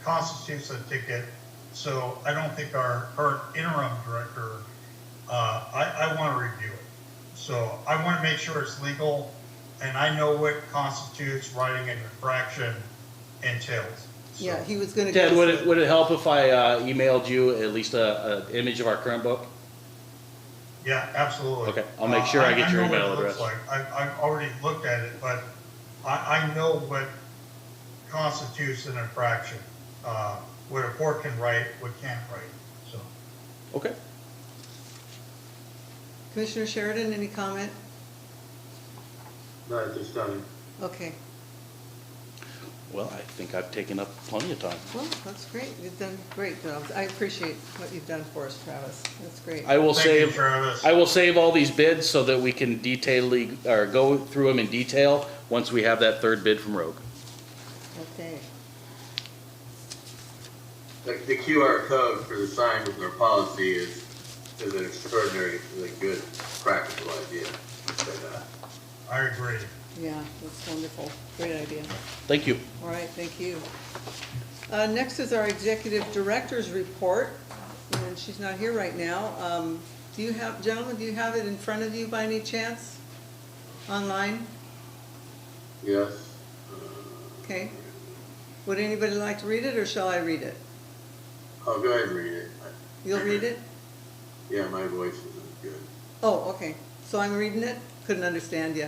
constitutes a ticket. So I don't think our current interim director, I want to review it. So I want to make sure it's legal, and I know what constitutes writing an infraction entails. So, Yeah, he was going to. Ted, would it help if I emailed you at least an image of our current book? yeah, absolutely. Okay, I'll make sure I get your know what email it looks address. like. I've already looked at it, but I know what constitutes an infraction. What a court can write, what can't write. So. Okay. Commissioner Sheridan, any comment? Not at this time. Okay, Well, I think I've taken up plenty of time. well, that's great. You've done great jobs. I appreciate what you've done for us, Travis. That's great. I will Thank you, save. Travis. I will save all these bids so that we can go through them in detail once we have that 3rd bid from Rogue. Okay. The QR code for the sign with our policy is an extraordinarily good practical idea. I agree. Yeah, that's wonderful. Great idea. Thank you. All right, thank you. Next is our executive director's report, and she's not here right now. Gentlemen, do you have it in front of you by any chance? Online? Yes. Okay. Would anybody like to read it, or shall I read it? I'll go ahead and read it. You'll read it? Yeah, my voice isn't good. Oh, okay. So I'm reading it? Couldn't understand you.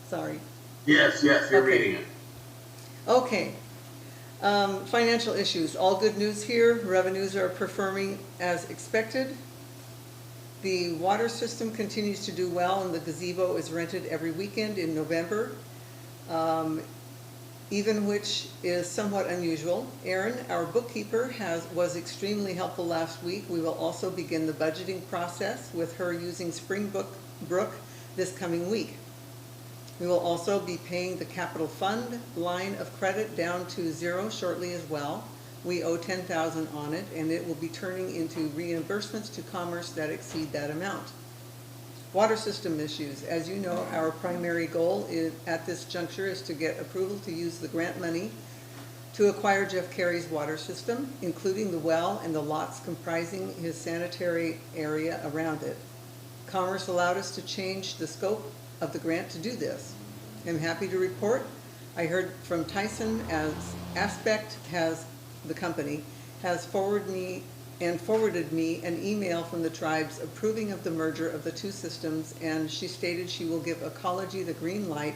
Sorry. Yes, you're Okay. reading it. Okay. Financial issues. All good news here. Revenues are performing as expected. The water system continues to do well, and the gazebo is rented every weekend in November. even which is somewhat unusual. Erin, our bookkeeper, was extremely helpful last week. We will also begin the budgeting process with her using Springbrook this coming week. We will also be paying the capital fund line of credit down to 0 shortly as well. We owe $10,000 on it, and it will be turning into reimbursements to Commerce that exceed that amount. Water system issues. As you know, our primary goal at this juncture is to get approval to use the grant money to acquire Jeff Carey's water system, including the well and the lots comprising his sanitary area around it. Commerce allowed us to change the scope of the grant to do this. I'm happy to report I heard from Tyson as Aspect the company, has forwarded me an email from the tribes approving of the merger of the two systems, and she stated she will give Ecology the green light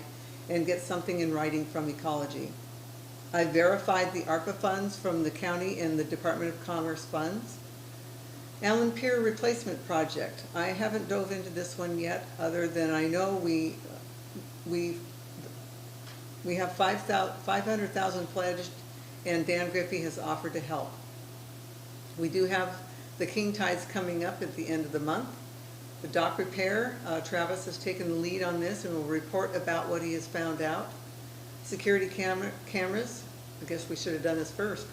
and get something in writing from Ecology. I verified the ARPA funds from the county and the Department of Commerce funds. Allyn Pier Replacement Project. I haven't dove into this one yet, other than I know we have $500,000 pledged, and Dan Griffey has offered to help. We do have the King Tides coming up at the end of the month. The dock repair, Travis has taken the lead on this and will report about what he has found out. Security cameras, I guess we should have done this first.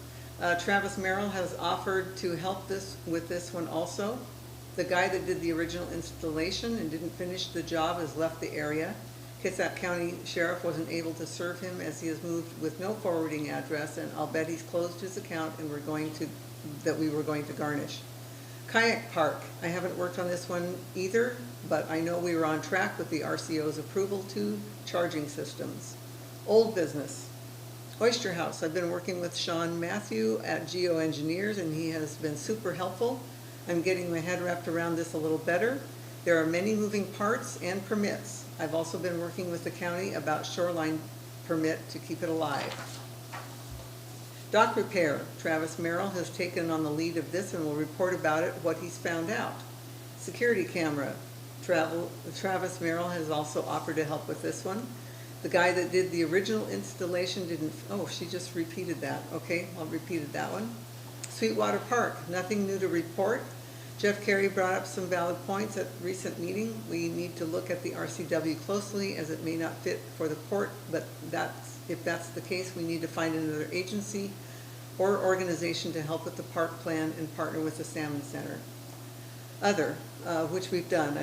Travis Merrill has offered to help with this one also. The guy that did the original installation and didn't finish the job has left the area. Kitsap County Sheriff wasn't able to serve him as he has moved with no forwarding address, and I'll bet he's closed his account and we were going to garnish. Kayak Park, I haven't worked on this one either, but I know we were on track with the RCO's approval to charging systems. Old Business. Oyster House, I've been working with Sean Matthew at Geoengineers, and he has been super helpful. I'm getting my head wrapped around this a little better. There are many moving parts and permits. I've also been working with the county about shoreline permit to keep it alive. Dock repair, Travis Merrill has taken on the lead of this and will report about it, what he's found out. Security camera, Travis Merrill has also offered to help with this one. The guy that did the original installation didn't, oh, she just repeated that. Okay, I'll repeat that one. Sweetwater Park, nothing new to report. Jeff Carey brought up some valid points at a recent meeting. We need to look at the RCW closely, as it may not fit for the port, but if that's the case, we need to find another agency or organization to help with the park plan and partner with the Salmon Center. Other, which we've done,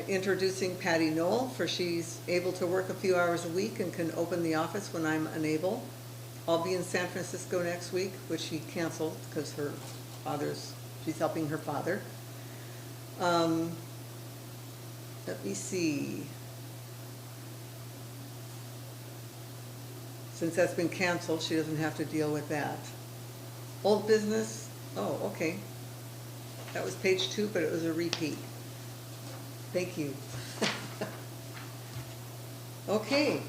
introducing Patty Knoll, for she's able to work a few hours a week and can open the office when I'm unable. I'll be in San Francisco next week, which she canceled because she's helping her father. Let me see. Since that's been canceled, she doesn't have to deal with that. Old Business, oh, okay. That was page 2, but it was a repeat. Thank you. Okay.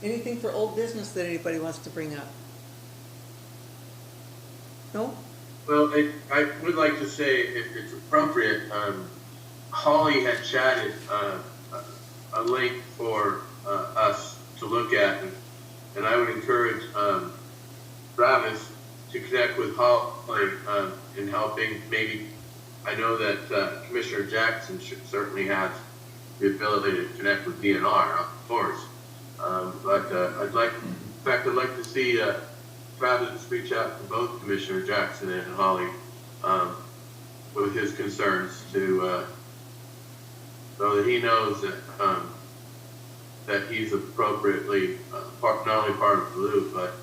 Anything for old business that anybody wants to bring up? No? Well, I would like to say, if it's appropriate, Holly had chatted a link for us to look at, and I would encourage Travis to connect with Holly in helping. Maybe, I know that Commissioner Jackson certainly has the ability to connect with DNR, of course, but I'd like to see Travis reach out to both Commissioner Jackson and Holly with his concerns, so that he knows that he's appropriately not only part of the loop, but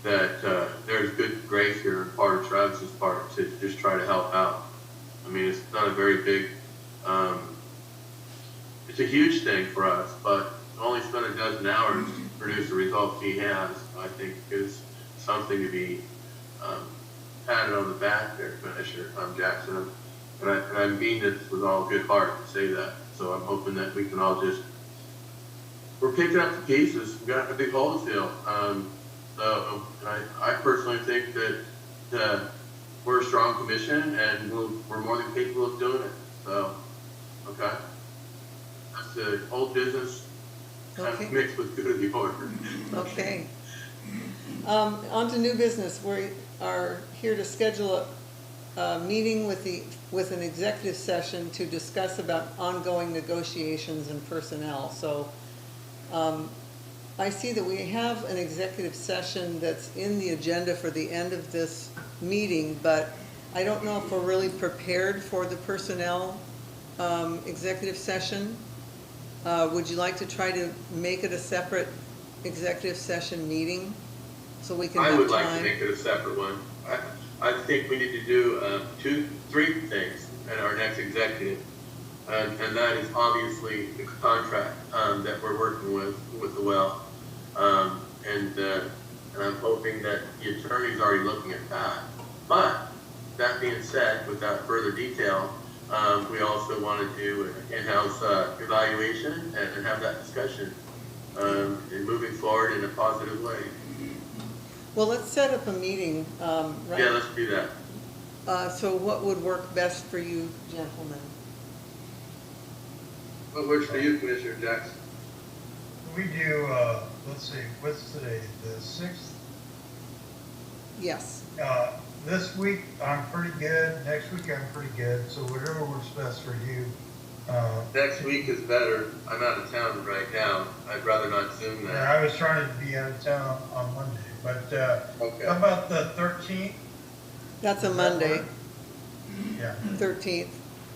that there's good grace here on part of Travis's part to just try to help out. I mean, it's not a very big, it's a huge thing for us, but only spent a dozen hours to produce the results he has, I think is something to be patted on the back there, Commissioner Jackson. And I mean this with all good heart to say that. So I'm hoping that we can all we're picking up the pieces. We've got a big hole to fill. So I personally think that we're a strong commission and we're more than capable of doing it. So, okay. That's the old business kind Okay. of mixed with good of the order. Okay. On to new business. We are here to schedule a meeting with an executive session to discuss about ongoing negotiations and personnel. So I see that we have an executive session that's in the agenda for the end of this meeting, but I don't know if we're really prepared for the personnel executive session. Would you like to try to make it a separate executive session meeting so we can have I time? would like to make it a separate one. I think we need to do three things at our next executive. And that is obviously the contract that we're working with the well. And I'm hoping that the attorney's already looking at that. But that being said, without further detail, we also want to do an in-house evaluation and have that discussion and moving forward in a positive way. Well, let's set up a meeting, right? Yeah, let's do that. So what would work best for you gentlemen? What works for you, Commissioner Jackson? We do, let's see, what's today, the 6th? Yes. This week, I'm pretty good, next week, I'm pretty good, so whatever works best for you. Next week is better. I'm out of town right now. I'd rather not Zoom Yeah, that. I was trying to be out of town on Monday, but, Okay. how about the 13th? That's a Does that Monday, work? Yeah. 13th.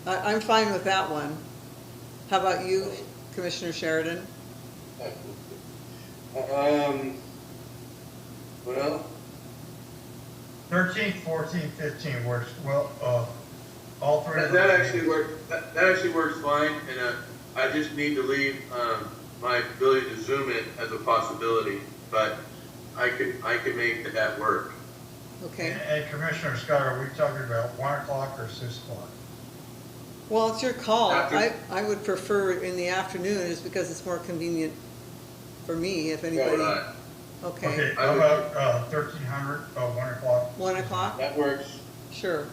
I'm fine with that one. How about you, Commissioner Sheridan? Well, 13th, 14th, 15th works, well, all three of that those. actually works. That actually works fine, and I just need to leave my ability to Zoom it as a possibility. But I can make that work. Okay. And Commissioner Scott, are we talking about 1 o'clock or 6 o'clock? Well, it's your call. After- I would prefer in the afternoon just because it's more convenient for me, if So anybody. would I. Okay. Okay, I how would- about 1300, 1 o'clock? 1 o'clock? That works. Sure.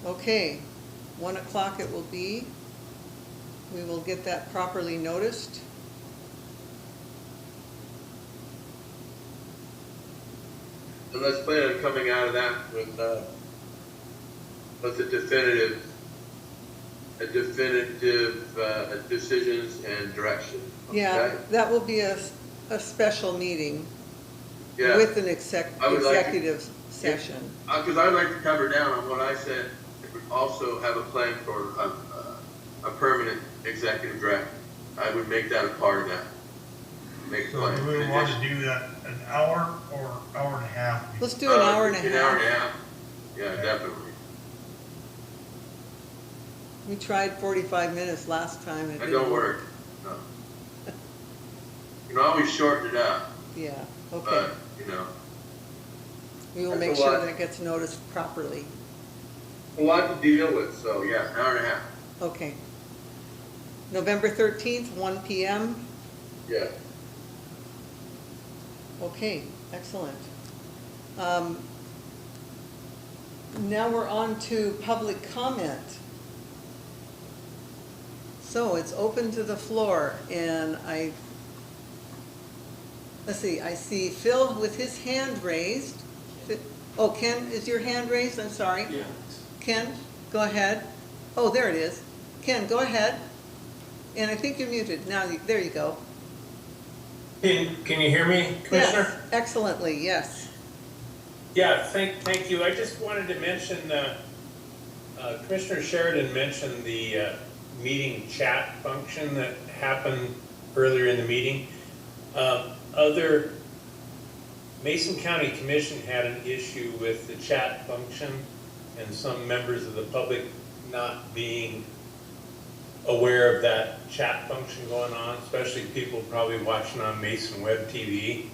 Okay, 1 o'clock it will be. We will get that properly noticed. And let's plan on coming out of that with a definitive decisions and direction. Yeah, Okay? that will be a special meeting Yeah. with an I would like to- executive session. Because I'd like to cover down on what I said, and also have a plan for a permanent executive director. I would make that a part of that. Make a So plan. do we want to do that an hour or hour and a half? Let's do an hour and a An hour and a half. half. Yeah, definitely. We tried 45 minutes last time. It That didn't don't work. No. You can always shorten it up, Yeah, okay. but, you know, We will that's make a sure lot. that it gets noticed properly. a lot to deal with, so yeah, an hour and a half. Okay. November 13th, 1 PM. Yeah. Okay, excellent. Now we're on to public comment. So it's open to the floor, and let's see, I see Phil with his hand raised. Oh, Ken, is your hand raised? I'm sorry. Yeah. Ken, go ahead. Oh, there it is. Ken, go ahead. And I think you're muted. Now, there you go. Can you hear me, Commissioner? Yes, excellently, yes. Yeah, thank you. I just wanted to mention, Commissioner Sheridan mentioned the meeting chat function that happened earlier in the meeting. Other Mason County Commission had an issue with the chat function and some members of the public not being aware of that chat function going on, especially people probably watching on Mason Web TV.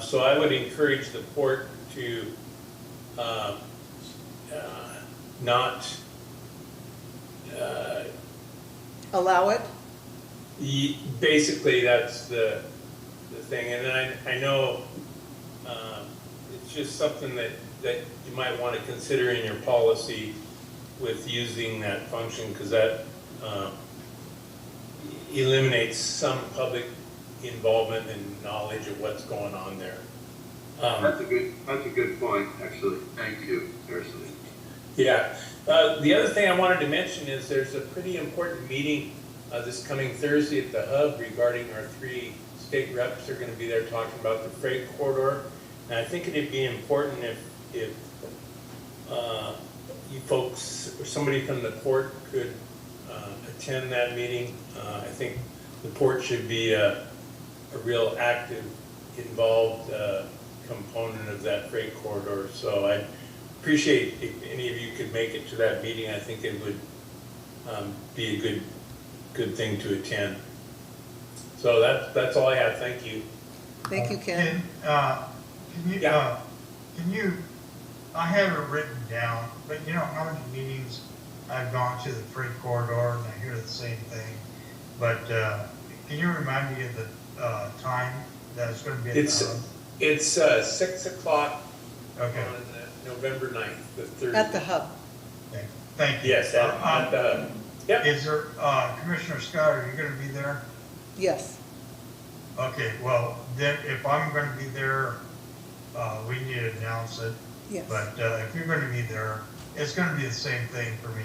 So I would encourage the port to not Allow it? basically that's the thing. And then I know it's just something that you might want to consider in your policy with using that function, because that eliminates some public involvement and knowledge of what's going on there. That's a good point, actually. Thank you, seriously. Yeah. The other thing I wanted to mention is there's a pretty important meeting this coming Thursday at the Hub regarding our 3 state reps are going to be there talking about the freight corridor. And I think it'd be important if you folks or somebody from the port could attend that meeting. I think the port should be a real active, involved component of that freight corridor. So I'd appreciate if any of you could make it to that meeting. I think it would be a good thing to attend. So that's all I have. Thank you. Thank you, Ken. Can you, I have it written down, but you know how many meetings I've gone to the freight corridor and I hear the same thing. But can you remind me of the time that it's going to be at the Hub? It's 6 o'clock Okay. on November 9th, the 3rd. At the Hub. Okay. Thank you. Yes, at the, yep. Is there, Commissioner Scott, are you going to be there? Yes. Okay, well, then if I'm going to be there, we need to announce it. Yes. But if you're going to be there, it's going to be the same thing for me.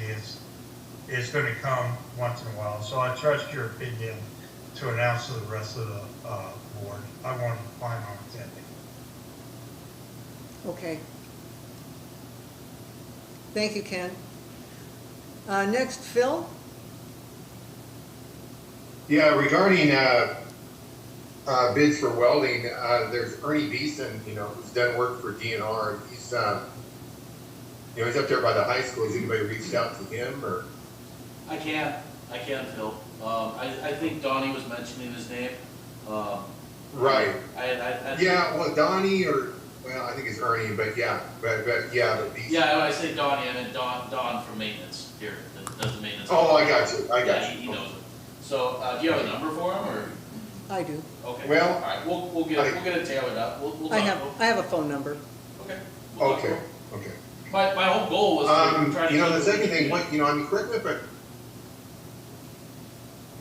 It's going to come once in a while. So I trust your opinion to announce to the rest of the board. I won't plan on attending. Okay. Thank you, Ken. Next, Phil? Yeah, regarding bids for welding, there's Ernie Beeson, who's done work for DNR. He's, he's up there by the high school. Has anybody reached out to him or? I can, Phil. I think Donnie was mentioning his name. Right. Yeah, well, Donnie I think it's Ernie, but yeah, but Beeson. Yeah, when I say Donnie, I meant Don from maintenance here, that does the maintenance. Oh, I got you. Yeah, he knows it. So, do you have a number for him, or? I do. Okay. Well, all right, we'll get it tailored up. We'll talk. I have a phone number. Okay. We'll talk Okay. about it. Okay. My whole goal was to try to. The second thing, correct me if I.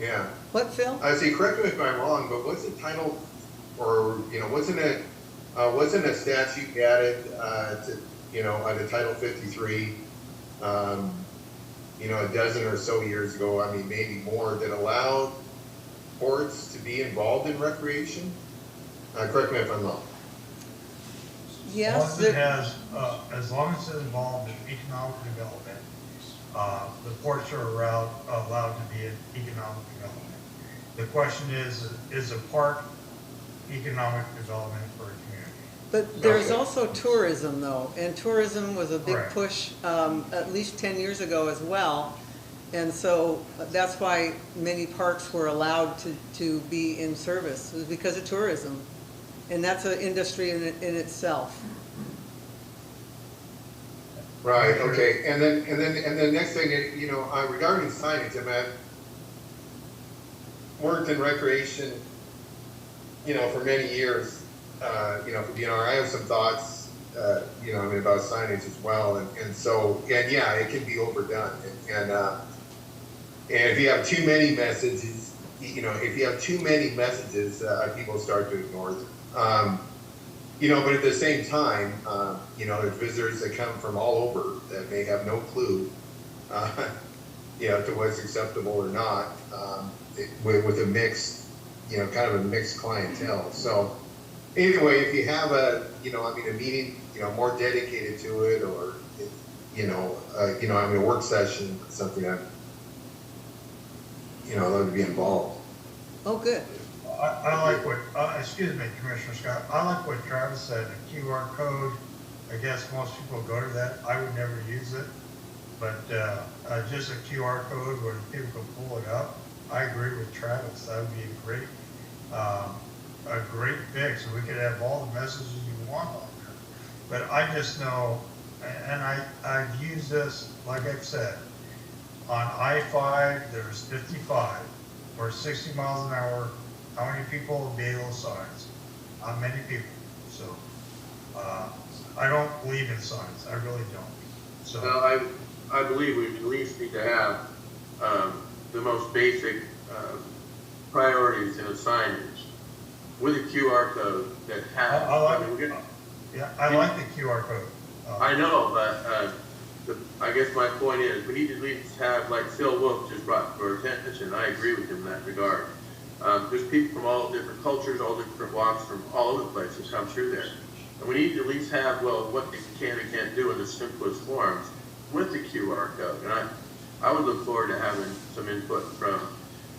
Yeah. What, Phil? I say, correct me if I'm wrong, but what's the title, or wasn't a statute added to Title 53? A dozen or so years ago, I mean, maybe more, that allowed ports to be involved in recreation? Correct me if I'm wrong. Yes. As long as it's involved in economic development, the ports are allowed to be in economic development. The question is a park economic development for a community? But there's Okay. also tourism, though, and tourism was a big Correct. push at least 10 years ago as well. And so that's why many parks were allowed to be in service, was because of tourism. And that's an industry in itself. Right. Okay. And then next thing, regarding signage, I've worked in recreation, for many years. For DNR, I have some thoughts, about signage as well, and so, yeah, it can be overdone, and if you have too many messages, people start to ignore them. But at the same time, there's visitors that come from all over that may have no clue, to what's acceptable or not, with a mixed, kind of a mixed clientele. So anyway, if you have a meeting, more dedicated to it, or, a work session, something that, that would be involved. Oh, good. I like what, excuse me, Commissioner Scott, I like what Travis said, a QR code. I guess most people go to that. I would never use it, but just a QR code where people can pull it up. I agree with Travis. That would be a great fix. We could have all the messages you want on there. But I just know, and I've used this, like I've said, on I-5, there's 55 or 60 miles an hour. How many people will be those signs? Not many people. So I don't believe in signs. I really don't. So Well, I believe we at least need to have the most basic priorities in a signage with a QR code that has. I mean, we're gonna- I like the QR code. I know, but I guess my point is, we need to at least have, like Phil Wolf just brought to our attention, I agree with him in that regard. There's people from all different cultures, all different walks from all over the place that come through there. And we need to at least have, well, what they can and can't do in the simplest forms with the QR code. And I would look forward to having some input from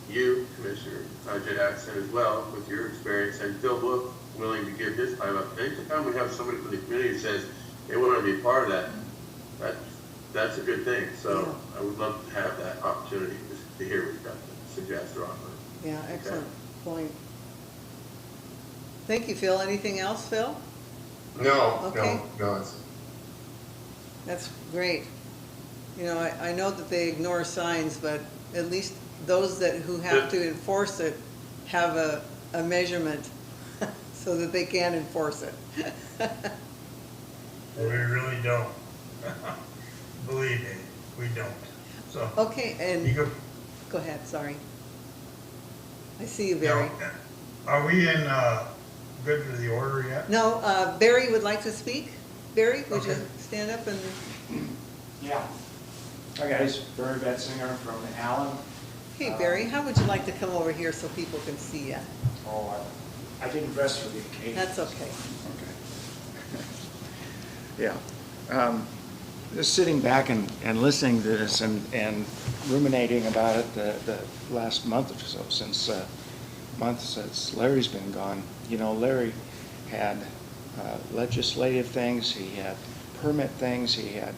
you, Commissioner Jackson, as well, with your experience, and Phil Wolf willing to give his time up. Anytime we have somebody from the community that says they want to be part of that's a good thing. So I would love to have that opportunity to hear what you've got to suggest or offer. Yeah, excellent point. Thank you, Phil. Anything else, Phil? No, Okay. no, it's, That's great. You know, I know that they ignore signs, but at least those who have to enforce it have a measurement so that they can enforce it. we really don't. Believe me, we don't. So. Okay, You and go. go ahead, sorry. I see you, Barry. No, are we in good to the order yet? No, Barry would like to speak. Barry, would you Okay. stand up and, Yeah. Hi guys, Barry Betzinger from Allyn. hey, Barry, how would you like to come over here so people can see you? Oh, I didn't dress for the occasion. That's okay. Okay. Yeah. Just sitting back and listening to this and ruminating about it the last month or so, since Larry's been gone. You know, Larry had legislative things, he had permit things, he had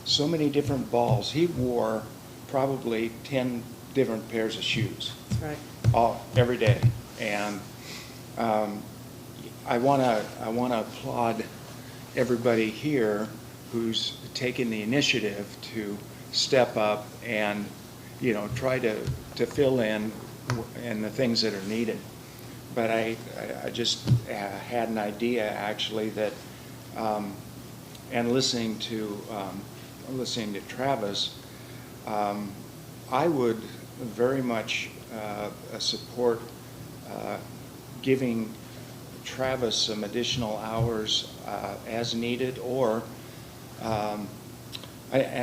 so many different balls. He wore probably 10 different pairs of shoes. That's right. Every day. And I want to applaud everybody here who's taken the initiative to step up and, you know, try to fill in the things that are needed. But I just had an idea actually that, and listening to Travis, I would very much support giving Travis some additional hours as needed, or and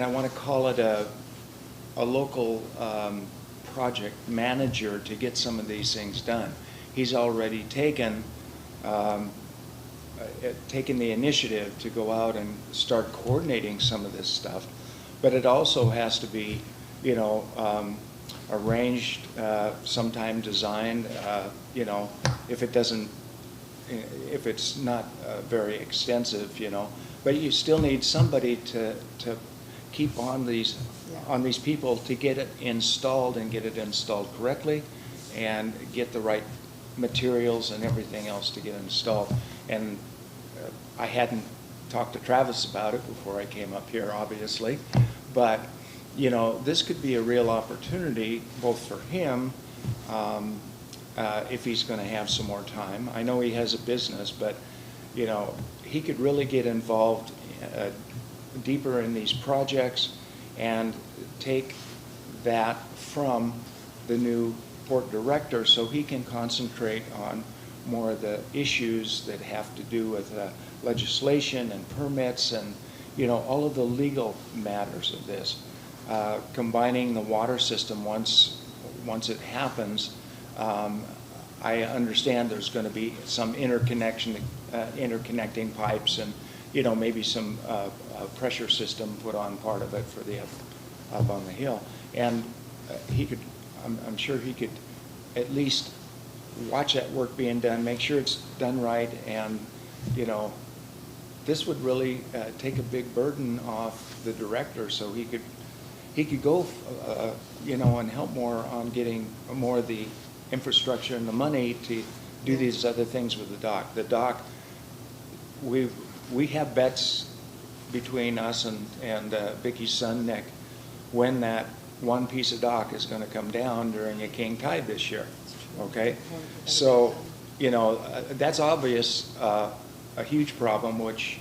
I want to call it a local project manager to get some of these things done. He's already taken the initiative to go out and start coordinating some of this stuff, but it also has to be, you know, arranged, sometime designed, you know, if it's not very extensive, you know, but you still need somebody to keep on these people to get it installed and get it installed correctly and get the right materials and everything else to get installed. And I hadn't talked to Travis about it before I came up here, obviously, but you know, this could be a real opportunity both for him, if he's going to have some more time. I know he has a business, but you know, he could really get involved deeper in these projects and take that from the new port director so he can concentrate on more of the issues that have to do with legislation and permits and, you know, all of the legal matters of this. Combining the water system once it happens, I understand there's going to be some interconnecting pipes and, you know, maybe some pressure system put on part of it for the up on the hill. And he could, I'm sure he could at least watch that work being done, make sure it's done right, and, you know, this would really take a big burden off the director, so he could go, you know, and help more on getting more of the infrastructure and the money to do these other things with the dock. The dock, we have bets between us and Vicky's son Nick when that one piece of dock is going to come down during a king tide this year. Okay, so you know that's obvious, a huge problem which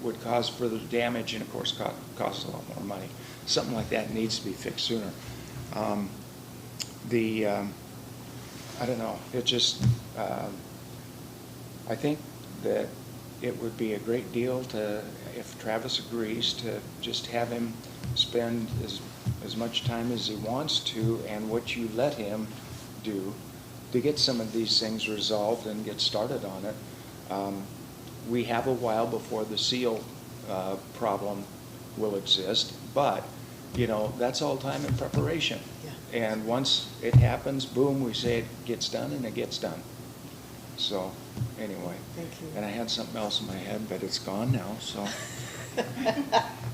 would cause further damage and of course cost a lot more money. Something like that needs to be fixed sooner. I don't know, it just, I think that it would be a great deal to, if Travis agrees, to just have him spend as much time as he wants to, and what you let him do, to get some of these things resolved and get started on it. We have a while before the seal problem will exist, but, you know, that's all time in preparation. Yeah. And once it happens, boom, we say it gets done, and it gets done. So, anyway. Thank you. And I had something else in my head, but it's gone now, so.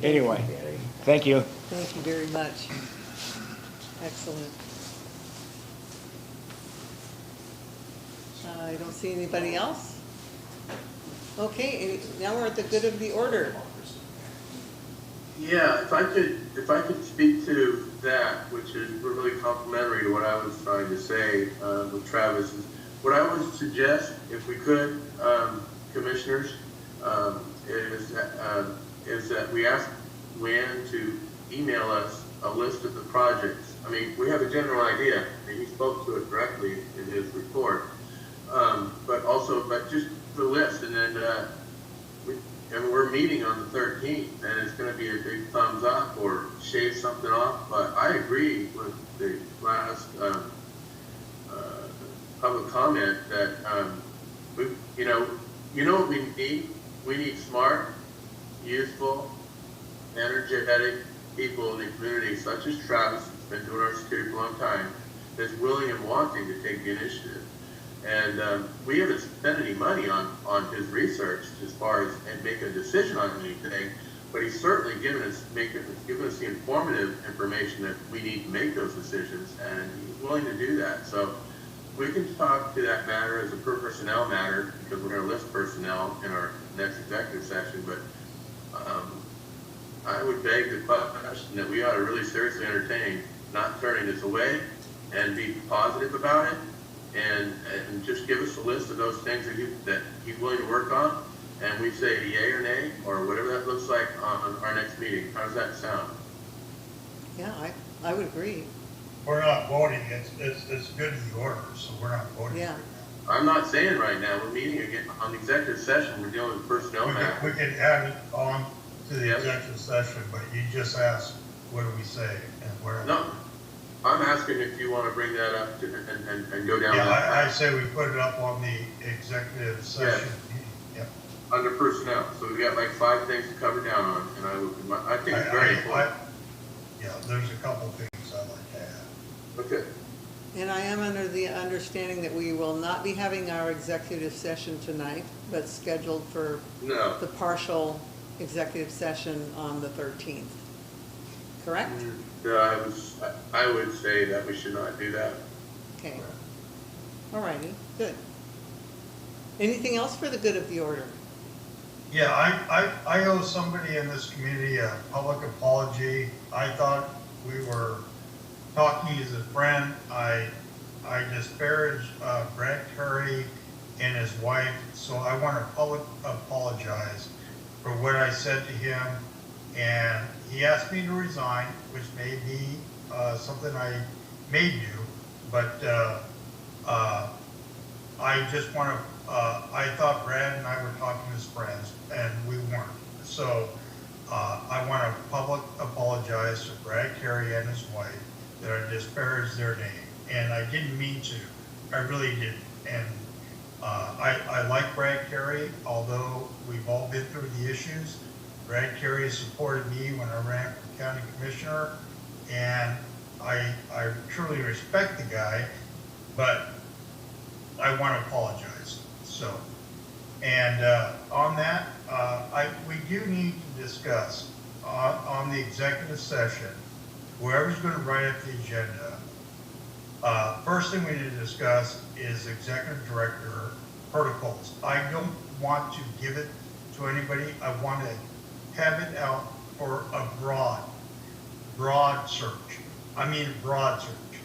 Anyway, thank you. Thank you very much. Excellent. I don't see anybody else. Okay, now we're at the good of the order. Yeah, if I could speak to that, which is really complimentary to what I was trying to say with Travis, is what I would suggest, if we could, commissioners, is that we ask Leanne to email us a list of the projects. I mean, we have a general idea, and he spoke to it directly in his report, but just the list, and then and we're meeting on the 13th, and it's going to be a big thumbs up or shave something off. But I agree with the last public comment that you know what we need? We need smart, useful, energetic people in the community, such as Travis, who's been doing our security for a long time, that's willing and wanting to take the initiative. And we haven't spent any money on his research as far as and make a decision on anything, but he's certainly given us the informative information that we need to make those decisions, and he's willing to do that. So we can talk to that matter as a personnel matter, because we're going to list personnel in our next executive session. But I would beg the question that we ought to really seriously entertain not turning this away and be positive about it. And just give us a list of those things that he's willing to work on, and we say yay or nay, or whatever that looks like on our next meeting. How does that sound? Yeah, I would agree. We're not voting, it's good in the order, so we're not voting Yeah. right I'm not saying right now, we're meeting again on the executive session, we're dealing with personnel now. matters. We could add it on to the Yes. executive session, but you just asked, what do we say, and where? No, I'm asking if you want to bring that up and go down Yeah, that I path. say we put it up on the executive session. Yep. Under personnel, so we've got like 5 things to cover down on, and I think it's very important. Yeah, there's a couple things I'd like to add. Okay. And I am under the understanding that we will not be having our executive session tonight, but scheduled for No. the partial executive session on the 13th. Correct? No, I would say that we should not do that. Okay. All righty, good. Anything else for the good of the order? Yeah, I owe somebody in this community a public apology. I thought we were talking as a friend. I disparaged Brad Curry and his wife, so I want to apologize for what I said to him. And he asked me to resign, which may be something I may do, but I just want to, I thought Brad and I were talking as friends, and we weren't. So I want to public apologize to Brad Carey and his wife that I disparaged their name. And I didn't mean to. I really didn't. And I like Brad Carey, although we've all been through the issues. Brad Carey supported me when I ran for county commissioner, and I truly respect the guy, but I want to apologize. So, and on that, we do need to discuss on the executive session, whoever's going to write up the agenda, first thing we need to discuss is executive director protocols. I don't want to give it to anybody. I want to have it out for a broad search. I mean broad search.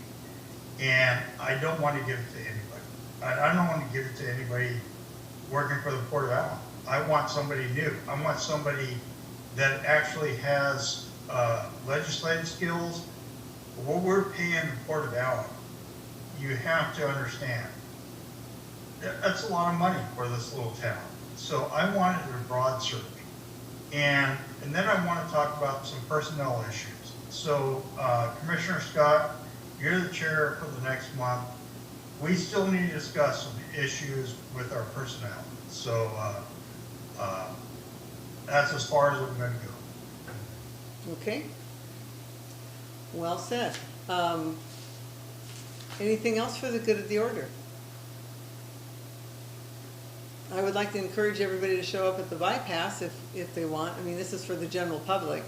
And I don't want to give it to anybody. I don't want to give it to anybody working for the Port of Allyn. I want somebody new. I want somebody that actually has legislative skills. What we're paying the Port of Allyn, you have to understand, that's a lot of money for this little town. So I wanted a broad search. And then I want to talk about some personnel issues. So Commissioner Scott, you're the chair for the next month. We still need to discuss some issues with our personnel. So that's as far as I'm going to go. Okay. Well said. Anything else for the good of the order? I would like to encourage everybody to show up at the bypass if they want. I mean, this is for the general public.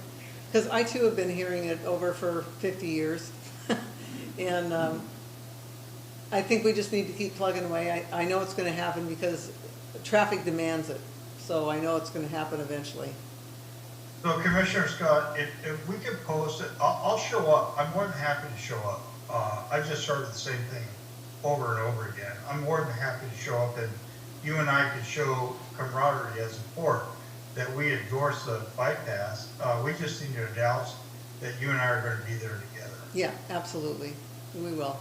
Because I too have been hearing it over for 50 years. And I think we just need to keep plugging away. I know it's going to happen because traffic demands it. So I know it's going to happen eventually. So Commissioner Scott, if we could post it, I'll show up. I'm more than happy to show up. I just started the same thing over and over again. I'm more than happy to show up, and you and I could show camaraderie as support that we endorse the bypass. We just need to announce that you and I are going to be there together. Yeah, absolutely. We will.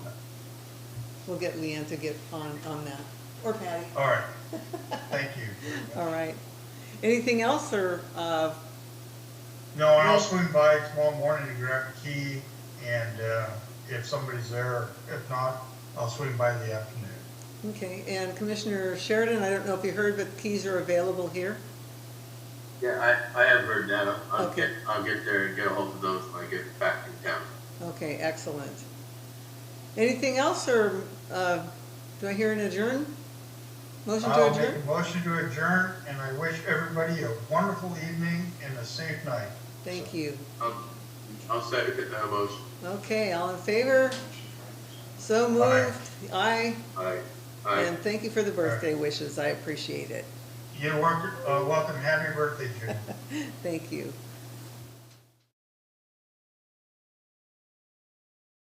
We'll get Leanne to get on that. Or Patty. All right. Thank you. All right. Anything else, or? No, and I'll swing by tomorrow morning to grab a key, and if somebody's there, if not, I'll swing by in the afternoon. Okay, and Commissioner Sheridan, I don't know if you heard, but keys are available here. Yeah, I have heard that. Okay. I'll get there and get a hold of those when I get back in town. Okay, excellent. Anything else, or do I hear an adjourn? Motion to I'll adjourn? make a motion to adjourn, and I wish everybody a wonderful evening and a safe night. Thank you. I'll second that motion. Okay, all in favor? So moved. Aye. Aye. And thank you for the birthday wishes. I appreciate it. You're welcome. Happy birthday, June. Thank you.